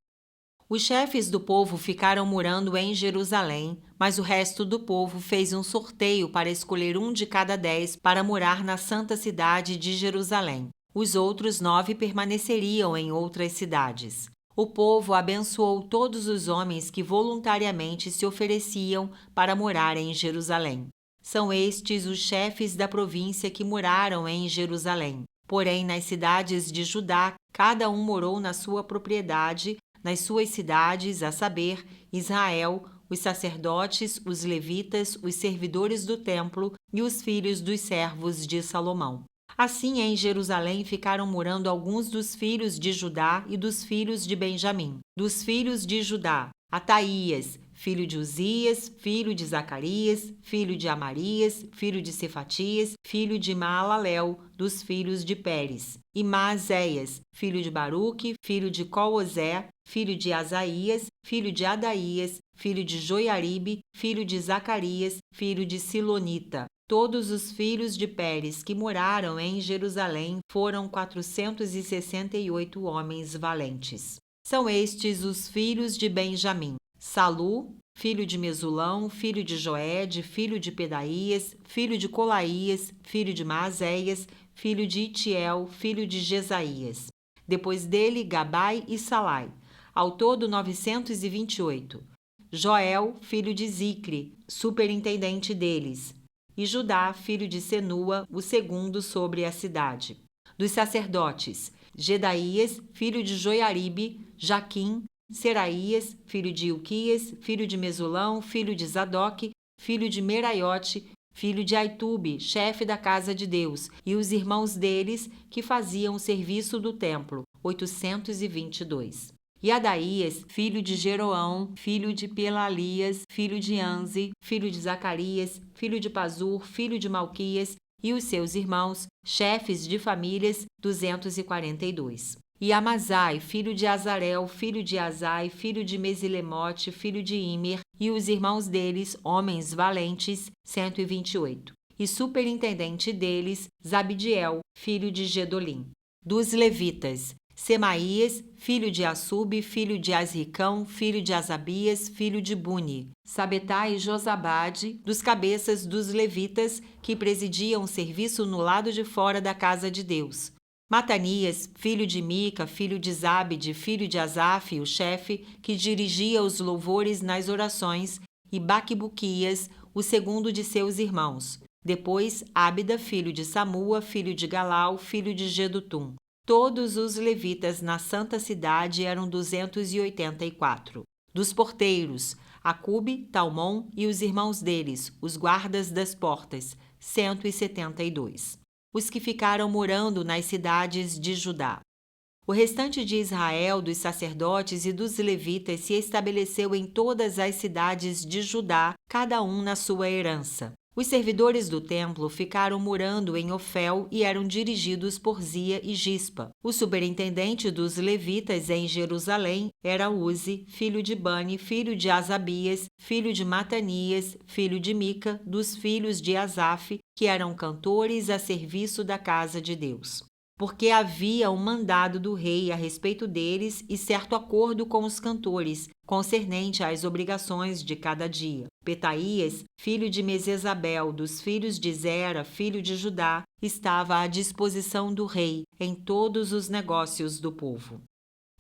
Os chefes do povo ficaram morando em Jerusalém, mas o resto do povo fez um sorteio para escolher 1 de cada 10 para morar na santa cidade de Jerusalém. Os outros 9 permaneceriam em outras cidades. O povo abençoou todos os homens que voluntariamente se ofereciam para morar em Jerusalém. São estes os chefes da província que moraram em Jerusalém. Porém, nas cidades de Judá, cada um morou na sua propriedade, nas suas cidades, a saber, Israel, os sacerdotes, os levitas, os servidores do templo e os filhos dos servos de Salomão. Assim, em Jerusalém ficaram morando alguns dos filhos de Judá e dos filhos de Benjamim. Dos filhos de Judá, Ataías, filho de Uzias, filho de Zacarias, filho de Amarias, filho de Cefatias, filho de Maalalel, dos filhos de Pérez. E Maazéias, filho de Baruque, filho de Colosé, filho de Asaías, filho de Adaías, filho de Joiaribe, filho de Zacarias, filho de Silonita. Todos os filhos de Pérez que moraram em Jerusalém foram 468 homens valentes. São estes os filhos de Benjamim: Salu, filho de Mesulão, filho de Joede, filho de Pedaías, filho de Colaías, filho de Maazéias, filho de Itiel, filho de Jesaías. Depois dele, Gabai e Salai. Ao todo, 928. Joel, filho de Zicre, superintendente deles. E Judá, filho de Senua, o segundo sobre a cidade. Dos sacerdotes, Gedaías, filho de Joiaribe, Jaquim, Seraías, filho de Ilquias, filho de Mesulão, filho de Zadoque, filho de Meraiote, filho de Aitube, chefe da casa de Deus, e os irmãos deles que faziam o serviço do templo, 822. E Adaías, filho de Jeroão, filho de Pelalias, filho de Anze, filho de Zacarias, filho de Pazur, filho de Malquias, e os seus irmãos, chefes de famílias, 242. E Amazai, filho de Azarel, filho de Azai, filho de Mesilemote, filho de Imer, e os irmãos deles, homens valentes, 128. E superintendente deles, Zabdiel, filho de Gedolim. Dos levitas, Semaías, filho de Assube, filho de Asricão, filho de Asabias, filho de Buni. Sabetai e Josabade, dos cabeças dos levitas, que presidiam o serviço no lado de fora da casa de Deus. Matanias, filho de Mica, filho de Zabde, filho de Asaf, o chefe, que dirigia os louvores nas orações, e Baquibuquias, o segundo de seus irmãos. Depois, Ábida, filho de Samua, filho de Galau, filho de Gedutum. Todos os levitas na santa cidade eram 284. Dos porteiros, Acube, Talmon e os irmãos deles, os guardas das portas, 172. Os que ficaram morando nas cidades de Judá. O restante de Israel, dos sacerdotes e dos levitas se estabeleceu em todas as cidades de Judá, cada um na sua herança. Os servidores do templo ficaram morando em Ofel e eram dirigidos por Zia e Gispa. O superintendente dos levitas em Jerusalém era Uzi, filho de Bani, filho de Asabias, filho de Matanias, filho de Mica, dos filhos de Asaf, que eram cantores a serviço da casa de Deus. porque havia um mandado do rei a respeito deles e certo acordo com os cantores, concernente às obrigações de cada dia. Petaías, filho de Mesesabel, dos filhos de Zera, filho de Judá, estava à disposição do rei em todos os negócios do povo.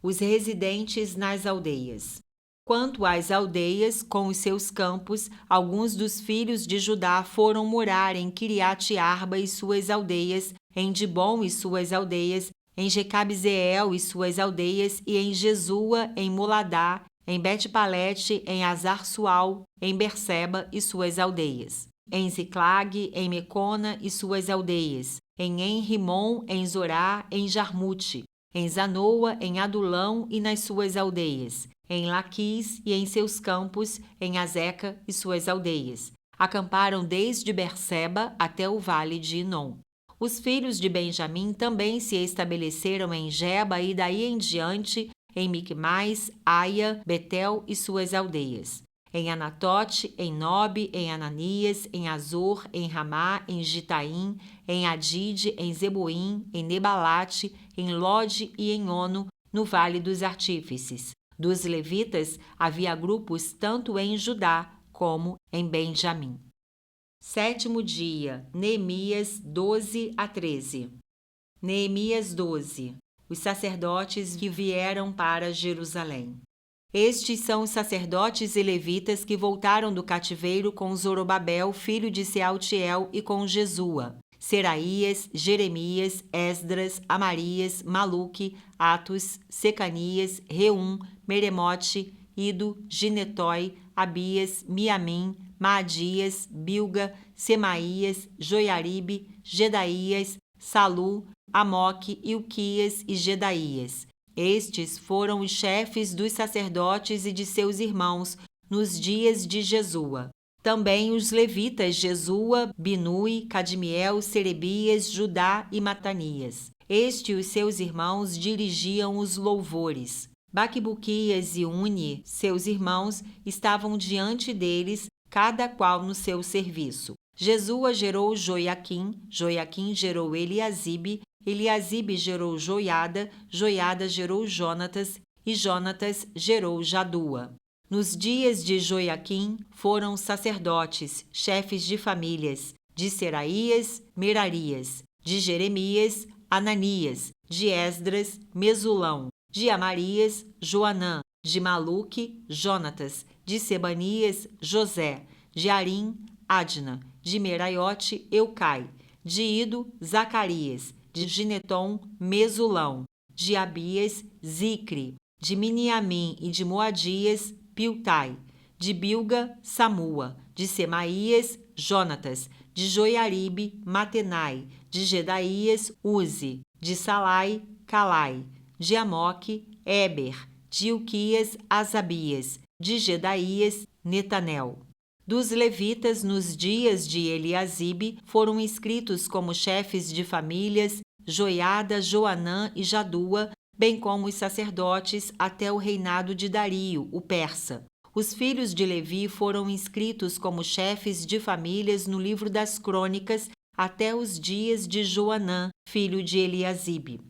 Os residentes nas aldeias. Quanto às aldeias, com os seus campos, alguns dos filhos de Judá foram morar em Quiriate-Arba e suas aldeias, em Dibom e suas aldeias, em Jecabzeel e suas aldeias, e em Jesua, em Moladá, em Bet-Palete, em Azar-Sual, em Berseba e suas aldeias, em Ziclag, em Mecona e suas aldeias, em En-Rimon, em Zorá, em Jarmute, em Zanoa, em Adulão e nas suas aldeias, em Laquis e em seus campos, em Azeca e suas aldeias. Acamparam desde Berseba até o vale de Inom. Os filhos de Benjamim também se estabeleceram em Geba e daí em diante em Micmais, Aia, Betel e suas aldeias. Em Anatote, em Nobe, em Ananias, em Azor, em Ramá, em Gitaim, em Adide, em Zeboim, em Nebalate, em Lode e em Ono, no Vale dos Artífices. Dos levitas havia grupos tanto em Judá como em Benjamim. 7º dia, Neemias 12 a 13. Neemias 12. Os sacerdotes que vieram para Jerusalém. Estes são os sacerdotes e levitas que voltaram do cativeiro com Zorobabel, filho de Sealtiel, e com Jesua, Seraías, Jeremias, Esdras, Amarias, Maluque, Atos, Secanias, Reum, Meremote, Ido, Ginetói, Abias, Miamim, Maadias, Bilga, Semaías, Joiaribe, Gedaías, Salu, Amoque, Ilquias e Gedaías. Estes foram os chefes dos sacerdotes e de seus irmãos nos dias de Jesua. Também os levitas Jesua, Binui, Cadmiel, Serebias, Judá e Matanias. Este e os seus irmãos dirigiam os louvores. Baquibuquias e Uni, seus irmãos, estavam diante deles, cada qual no seu serviço. Jesua gerou Joiaquim, Joiaquim gerou Eliasibe, Eliasibe gerou Joiada, Joiada gerou Jonatas, e Jonatas gerou Jadua. Nos dias de Joiaquim foram sacerdotes, chefes de famílias, de Seraías, Merarias, de Jeremias, Ananias, de Esdras, Mesulão, de Amarias, Joanã, de Maluque, Jonatas, de Sebanias, José, de Arim, Adna, de Meraiote, Eucai, de Ido, Zacarias, de Gineton, Mesulão, de Abias, Zicre, de Miniamim e de Moadias, Piltai, de Bilga, Samua, de Semaías, Jonatas, de Joiaribe, Matenai, de Gedaías, Uzi, de Salai, Calai, de Amoque, Éber, de Ilquias, Asabias, de Gedaías, Netanel. Dos levitas, nos dias de Eliasibe, foram inscritos como chefes de famílias Joiada, Joanã e Jadua, bem como os sacerdotes até o reinado de Dario, o persa. Os filhos de Levi foram inscritos como chefes de famílias no livro das crônicas até os dias de Joanã, filho de Eliasibe.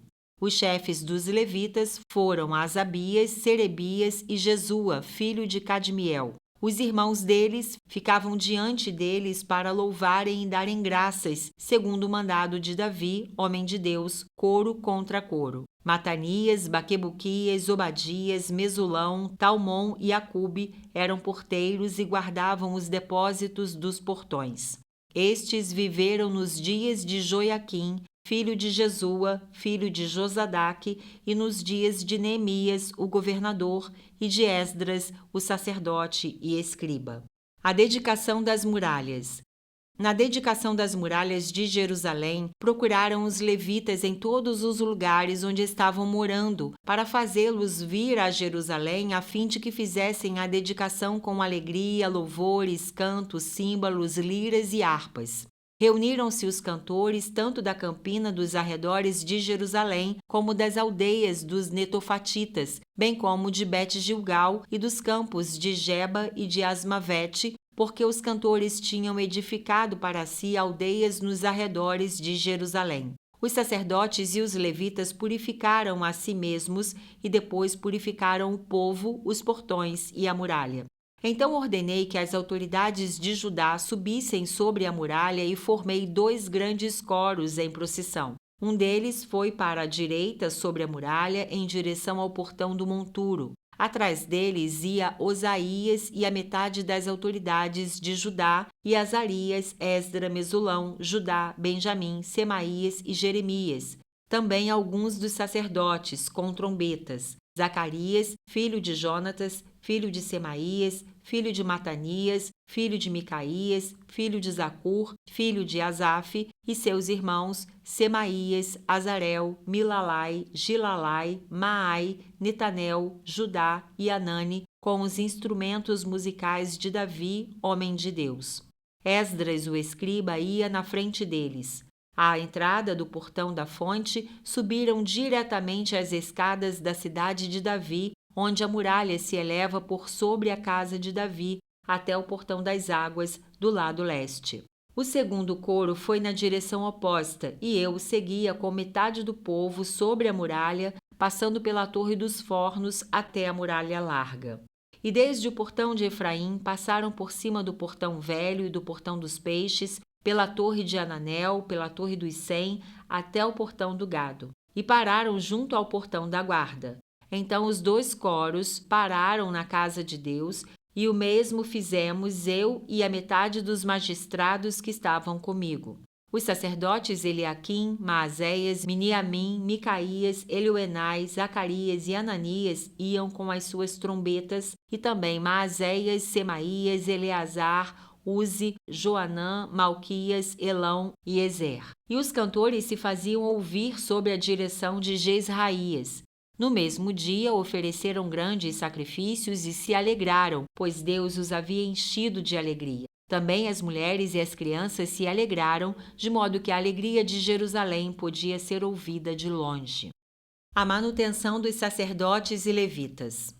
Os chefes dos levitas foram Asabias, Serebias e Jesua, filho de Cadmiel. Os irmãos deles ficavam diante deles para louvarem e darem graças, segundo o mandado de Davi, homem de Deus, coro contra coro. Matanias, Baquebuquias, Obadias, Mesulão, Talmon e Acube eram porteiros e guardavam os depósitos dos portões. Estes viveram nos dias de Joiaquim, filho de Jesua, filho de Josadaque, e nos dias de Neemias, o governador, e de Esdras, o sacerdote e escriba. A dedicação das muralhas. Na dedicação das muralhas de Jerusalém, procuraram os levitas em todos os lugares onde estavam morando, para fazê-los vir a Jerusalém, a fim de que fizessem a dedicação com alegria, louvores, cantos, símbolos, liras e harpas. Reuniram-se os cantores tanto da campina dos arredores de Jerusalém, como das aldeias dos netofatitas, bem como de Bet-Gilgal e dos campos de Geba e de Asmavete, porque os cantores tinham edificado para si aldeias nos arredores de Jerusalém. Os sacerdotes e os levitas purificaram a si mesmos e depois purificaram o povo, os portões e a muralha. Então ordenei que as autoridades de Judá subissem sobre a muralha e formei 2 grandes coros em procissão. Um deles foi para a direita sobre a muralha, em direção ao portão do monturo. Atrás deles ia Osaías e a metade das autoridades de Judá, e Azarias, Esdra, Mesulão, Judá, Benjamim, Semaías e Jeremias. Também alguns dos sacerdotes, com trombetas. Zacarias, filho de Jonatas, filho de Semaías, filho de Matanias, filho de Micaías, filho de Zacur, filho de Asaf, e seus irmãos Semaías, Azarel, Milalai, Gilalai, Maai, Netanel, Judá e Anani, com os instrumentos musicais de Davi, homem de Deus. Esdras, o escriba, ia na frente deles. À entrada do portão da fonte, subiram diretamente as escadas da cidade de Davi, onde a muralha se eleva por sobre a casa de Davi, até o portão das águas, do lado leste. O segundo coro foi na direção oposta, e eu seguia com metade do povo sobre a muralha, passando pela Torre dos Fornos até a muralha larga. E desde o portão de Efraim passaram por cima do portão velho e do portão dos peixes, pela torre de Ananel, pela torre dos Cem, até o portão do gado, e pararam junto ao portão da guarda. Então os 2 coros pararam na casa de Deus, e o mesmo fizemos eu e a metade dos magistrados que estavam comigo. Os sacerdotes Eliaquim, Maazéias, Miniamim, Micaías, Elioenai, Zacarias e Ananias iam com as suas trombetas, e também Maazéias, Semaías, Eleazar, Uzi, Joanã, Malquias, Elão e Ezer. E os cantores se faziam ouvir sob a direção de Jesraías. No mesmo dia ofereceram grandes sacrifícios e se alegraram, pois Deus os havia enchido de alegria. Também as mulheres e as crianças se alegraram, de modo que a alegria de Jerusalém podia ser ouvida de longe. A manutenção dos sacerdotes e levitas.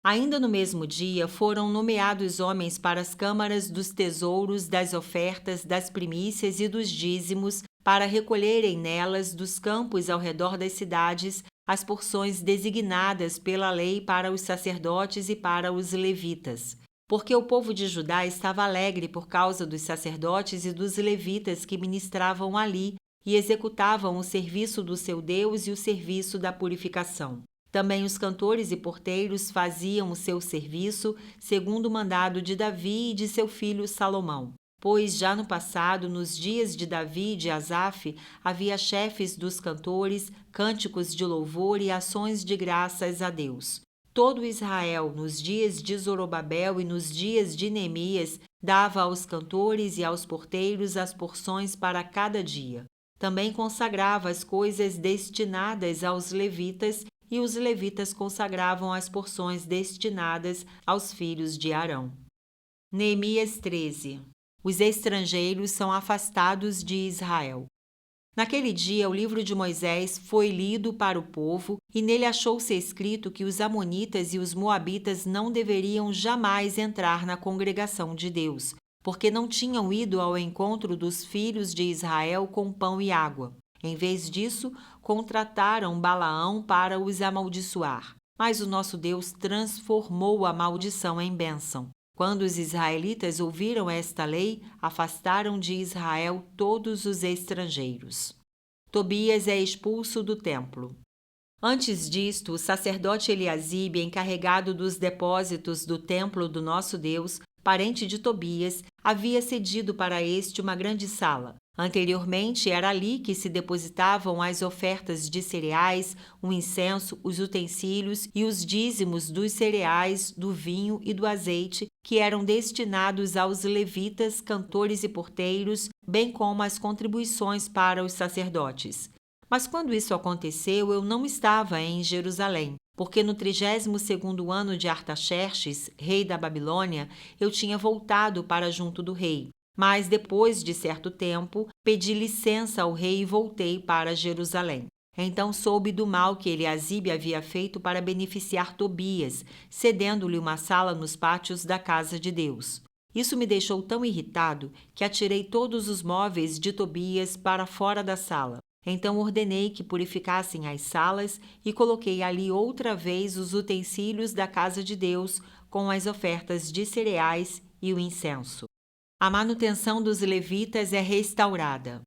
Ainda no mesmo dia foram nomeados homens para as câmaras dos tesouros, das ofertas, das primícias e dos dízimos, para recolherem nelas dos campos ao redor das cidades as porções designadas pela lei para os sacerdotes e para os levitas. Porque o povo de Judá estava alegre por causa dos sacerdotes e dos levitas que ministravam ali e executavam o serviço do seu Deus e o serviço da purificação. Também os cantores e porteiros faziam o seu serviço, segundo o mandado de Davi e de seu filho Salomão. Pois já no passado, nos dias de Davi e de Asaf, havia chefes dos cantores, cânticos de louvor e ações de graças a Deus. Todo Israel, nos dias de Zorobabel e nos dias de Neemias, dava aos cantores e aos porteiros as porções para cada dia. Também consagrava as coisas destinadas aos levitas, e os levitas consagravam as porções destinadas aos filhos de Arão. Neemias 13. Os estrangeiros são afastados de Israel. Naquele dia, o livro de Moisés foi lido para o povo, e nele achou-se escrito que os amonitas e os moabitas não deveriam jamais entrar na congregação de Deus, porque não tinham ido ao encontro dos filhos de Israel com pão e água. Em vez disso, contrataram Balaão para os amaldiçoar. Mas o nosso Deus transformou a maldição em bênção. Quando os israelitas ouviram esta lei, afastaram de Israel todos os estrangeiros. Tobias é expulso do templo. Antes disto, o sacerdote Eliasibe, encarregado dos depósitos do templo do nosso Deus, parente de Tobias, havia cedido para este uma grande sala. Anteriormente, era ali que se depositavam as ofertas de cereais, o incenso, os utensílios e os dízimos dos cereais, do vinho e do azeite, que eram destinados aos levitas, cantores e porteiros, bem como as contribuições para os sacerdotes. Mas quando isso aconteceu, eu não estava em Jerusalém, porque no 32º ano de Artaxerxes, rei da Babilônia, eu tinha voltado para junto do rei. Mas depois de certo tempo, pedi licença ao rei e voltei para Jerusalém. Então soube do mal que Eliasibe havia feito para beneficiar Tobias, cedendo-lhe uma sala nos pátios da casa de Deus. Isso me deixou tão irritado que atirei todos os móveis de Tobias para fora da sala. Então ordenei que purificassem as salas e coloquei ali outra vez os utensílios da casa de Deus com as ofertas de cereais e o incenso. A manutenção dos levitas é restaurada.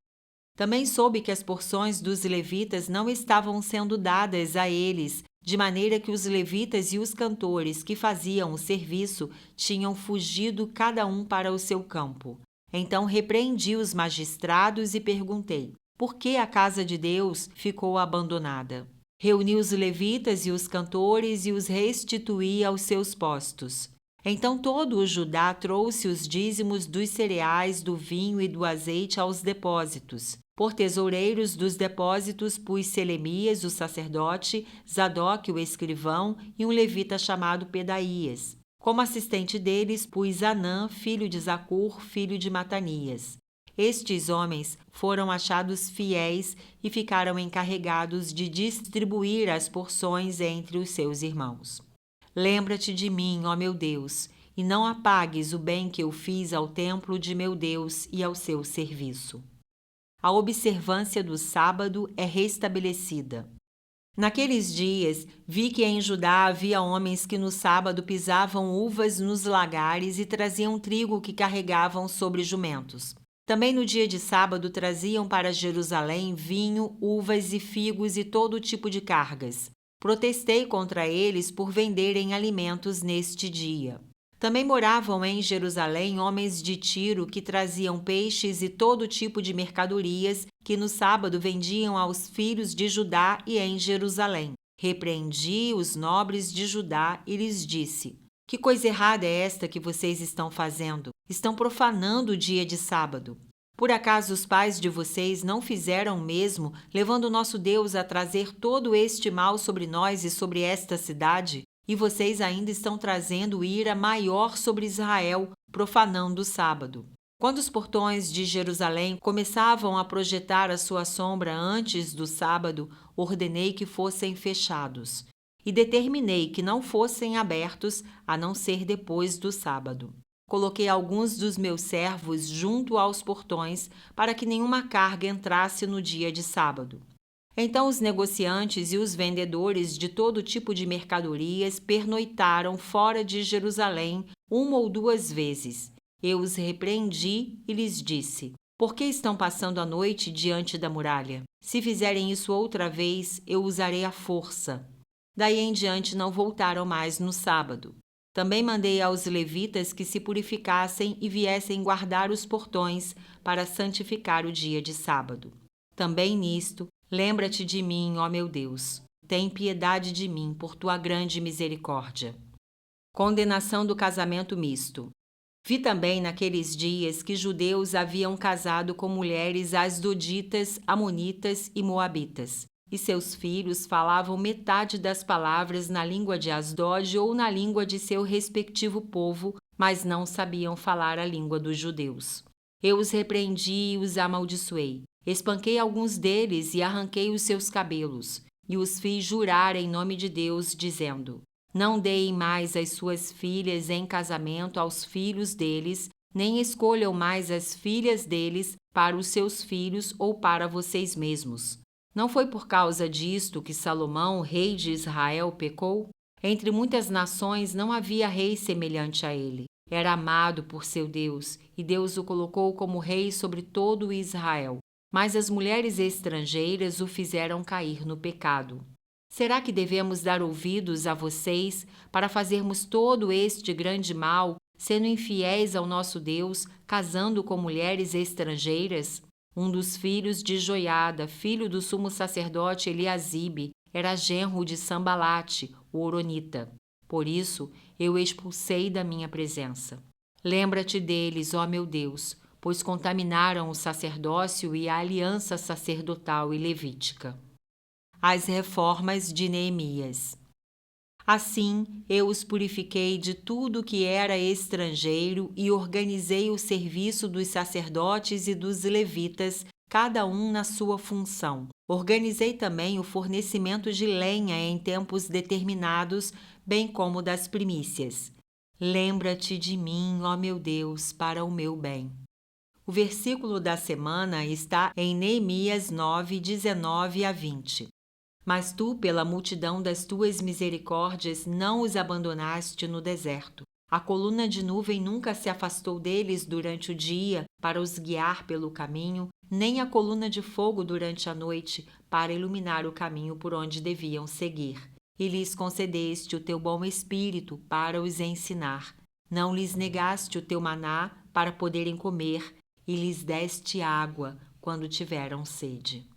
Também soube que as porções dos levitas não estavam sendo dadas a eles, de maneira que os levitas e os cantores que faziam o serviço tinham fugido cada um para o seu campo. Então repreendi os magistrados e perguntei: por que a casa de Deus ficou abandonada? Reuni os levitas e os cantores e os restituí aos seus postos. Então todo o Judá trouxe os dízimos dos cereais, do vinho e do azeite aos depósitos. Por tesoureiros dos depósitos pus Selemias, o sacerdote, Zadoque, o escrivão, e um levita chamado Pedaías. Como assistente deles pus Anã, filho de Zacur, filho de Matanias. Estes homens foram achados fiéis e ficaram encarregados de distribuir as porções entre os seus irmãos. Lembra-te de mim, ó meu Deus, e não apagues o bem que eu fiz ao templo de meu Deus e ao seu serviço. A observância do sábado é restabelecida. Naqueles dias, vi que em Judá havia homens que no sábado pisavam uvas nos lagares e traziam trigo que carregavam sobre jumentos. Também no dia de sábado traziam para Jerusalém vinho, uvas e figos e todo tipo de cargas. Protestei contra eles por venderem alimentos neste dia. Também moravam em Jerusalém homens de Tiro que traziam peixes e todo tipo de mercadorias que no sábado vendiam aos filhos de Judá e em Jerusalém. Repreendi os nobres de Judá e lhes disse: que coisa errada é esta que vocês estão fazendo? Estão profanando o dia de sábado. Por acaso os pais de vocês não fizeram o mesmo, levando o nosso Deus a trazer todo este mal sobre nós e sobre esta cidade? E vocês ainda estão trazendo ira maior sobre Israel, profanando o sábado. Quando os portões de Jerusalém começavam a projetar a sua sombra antes do sábado, ordenei que fossem fechados. E determinei que não fossem abertos, a não ser depois do sábado. Coloquei alguns dos meus servos junto aos portões para que nenhuma carga entrasse no dia de sábado. Então os negociantes e os vendedores de todo tipo de mercadorias pernoitaram fora de Jerusalém 1 ou 2 vezes. Eu os repreendi e lhes disse: por que estão passando a noite diante da muralha? Se fizerem isso outra vez, eu usarei a força. Daí em diante não voltaram mais no sábado. Também mandei aos levitas que se purificassem e viessem guardar os portões para santificar o dia de sábado. Também nisto, lembra-te de mim, ó meu Deus. Tem piedade de mim por tua grande misericórdia. Condenação do casamento misto. Vi também naqueles dias que judeus haviam casado com mulheres asdoditas, amonitas e moabitas, e seus filhos falavam metade das palavras na língua de Asdod ou na língua de seu respectivo povo, mas não sabiam falar a língua dos judeus. Eu os repreendi e os amaldiçoei. Espanquei alguns deles e arranquei os seus cabelos, e os fiz jurar em nome de Deus, dizendo: não deem mais as suas filhas em casamento aos filhos deles, nem escolham mais as filhas deles para os seus filhos ou para vocês mesmos. Não foi por causa disto que Salomão, rei de Israel, pecou? Entre muitas nações não havia rei semelhante a ele. Era amado por seu Deus, e Deus o colocou como rei sobre todo Israel. Mas as mulheres estrangeiras o fizeram cair no pecado. Será que devemos dar ouvidos a vocês para fazermos todo este grande mal, sendo infiéis ao nosso Deus, casando com mulheres estrangeiras? Um dos filhos de Joiada, filho do sumo sacerdote Eliasibe, era genro de Sambalate, o horonita. Por isso, eu o expulsei da minha presença. Lembra-te deles, ó meu Deus, pois contaminaram o sacerdócio e a aliança sacerdotal e levítica. As reformas de Neemias. Assim, eu os purifiquei de tudo que era estrangeiro e organizei o serviço dos sacerdotes e dos levitas, cada um na sua função. Organizei também o fornecimento de lenha em tempos determinados, bem como das primícias. Lembra-te de mim, ó meu Deus, para o meu bem. O versículo da semana está em Neemias 9, 19 a 20. Mas tu, pela multidão das tuas misericórdias, não os abandonaste no deserto. A coluna de nuvem nunca se afastou deles durante o dia para os guiar pelo caminho, nem a coluna de fogo durante a noite para iluminar o caminho por onde deviam seguir. E lhes concedeste o teu bom espírito para os ensinar. Não lhes negaste o teu maná para poderem comer, e lhes deste água quando tiveram sede.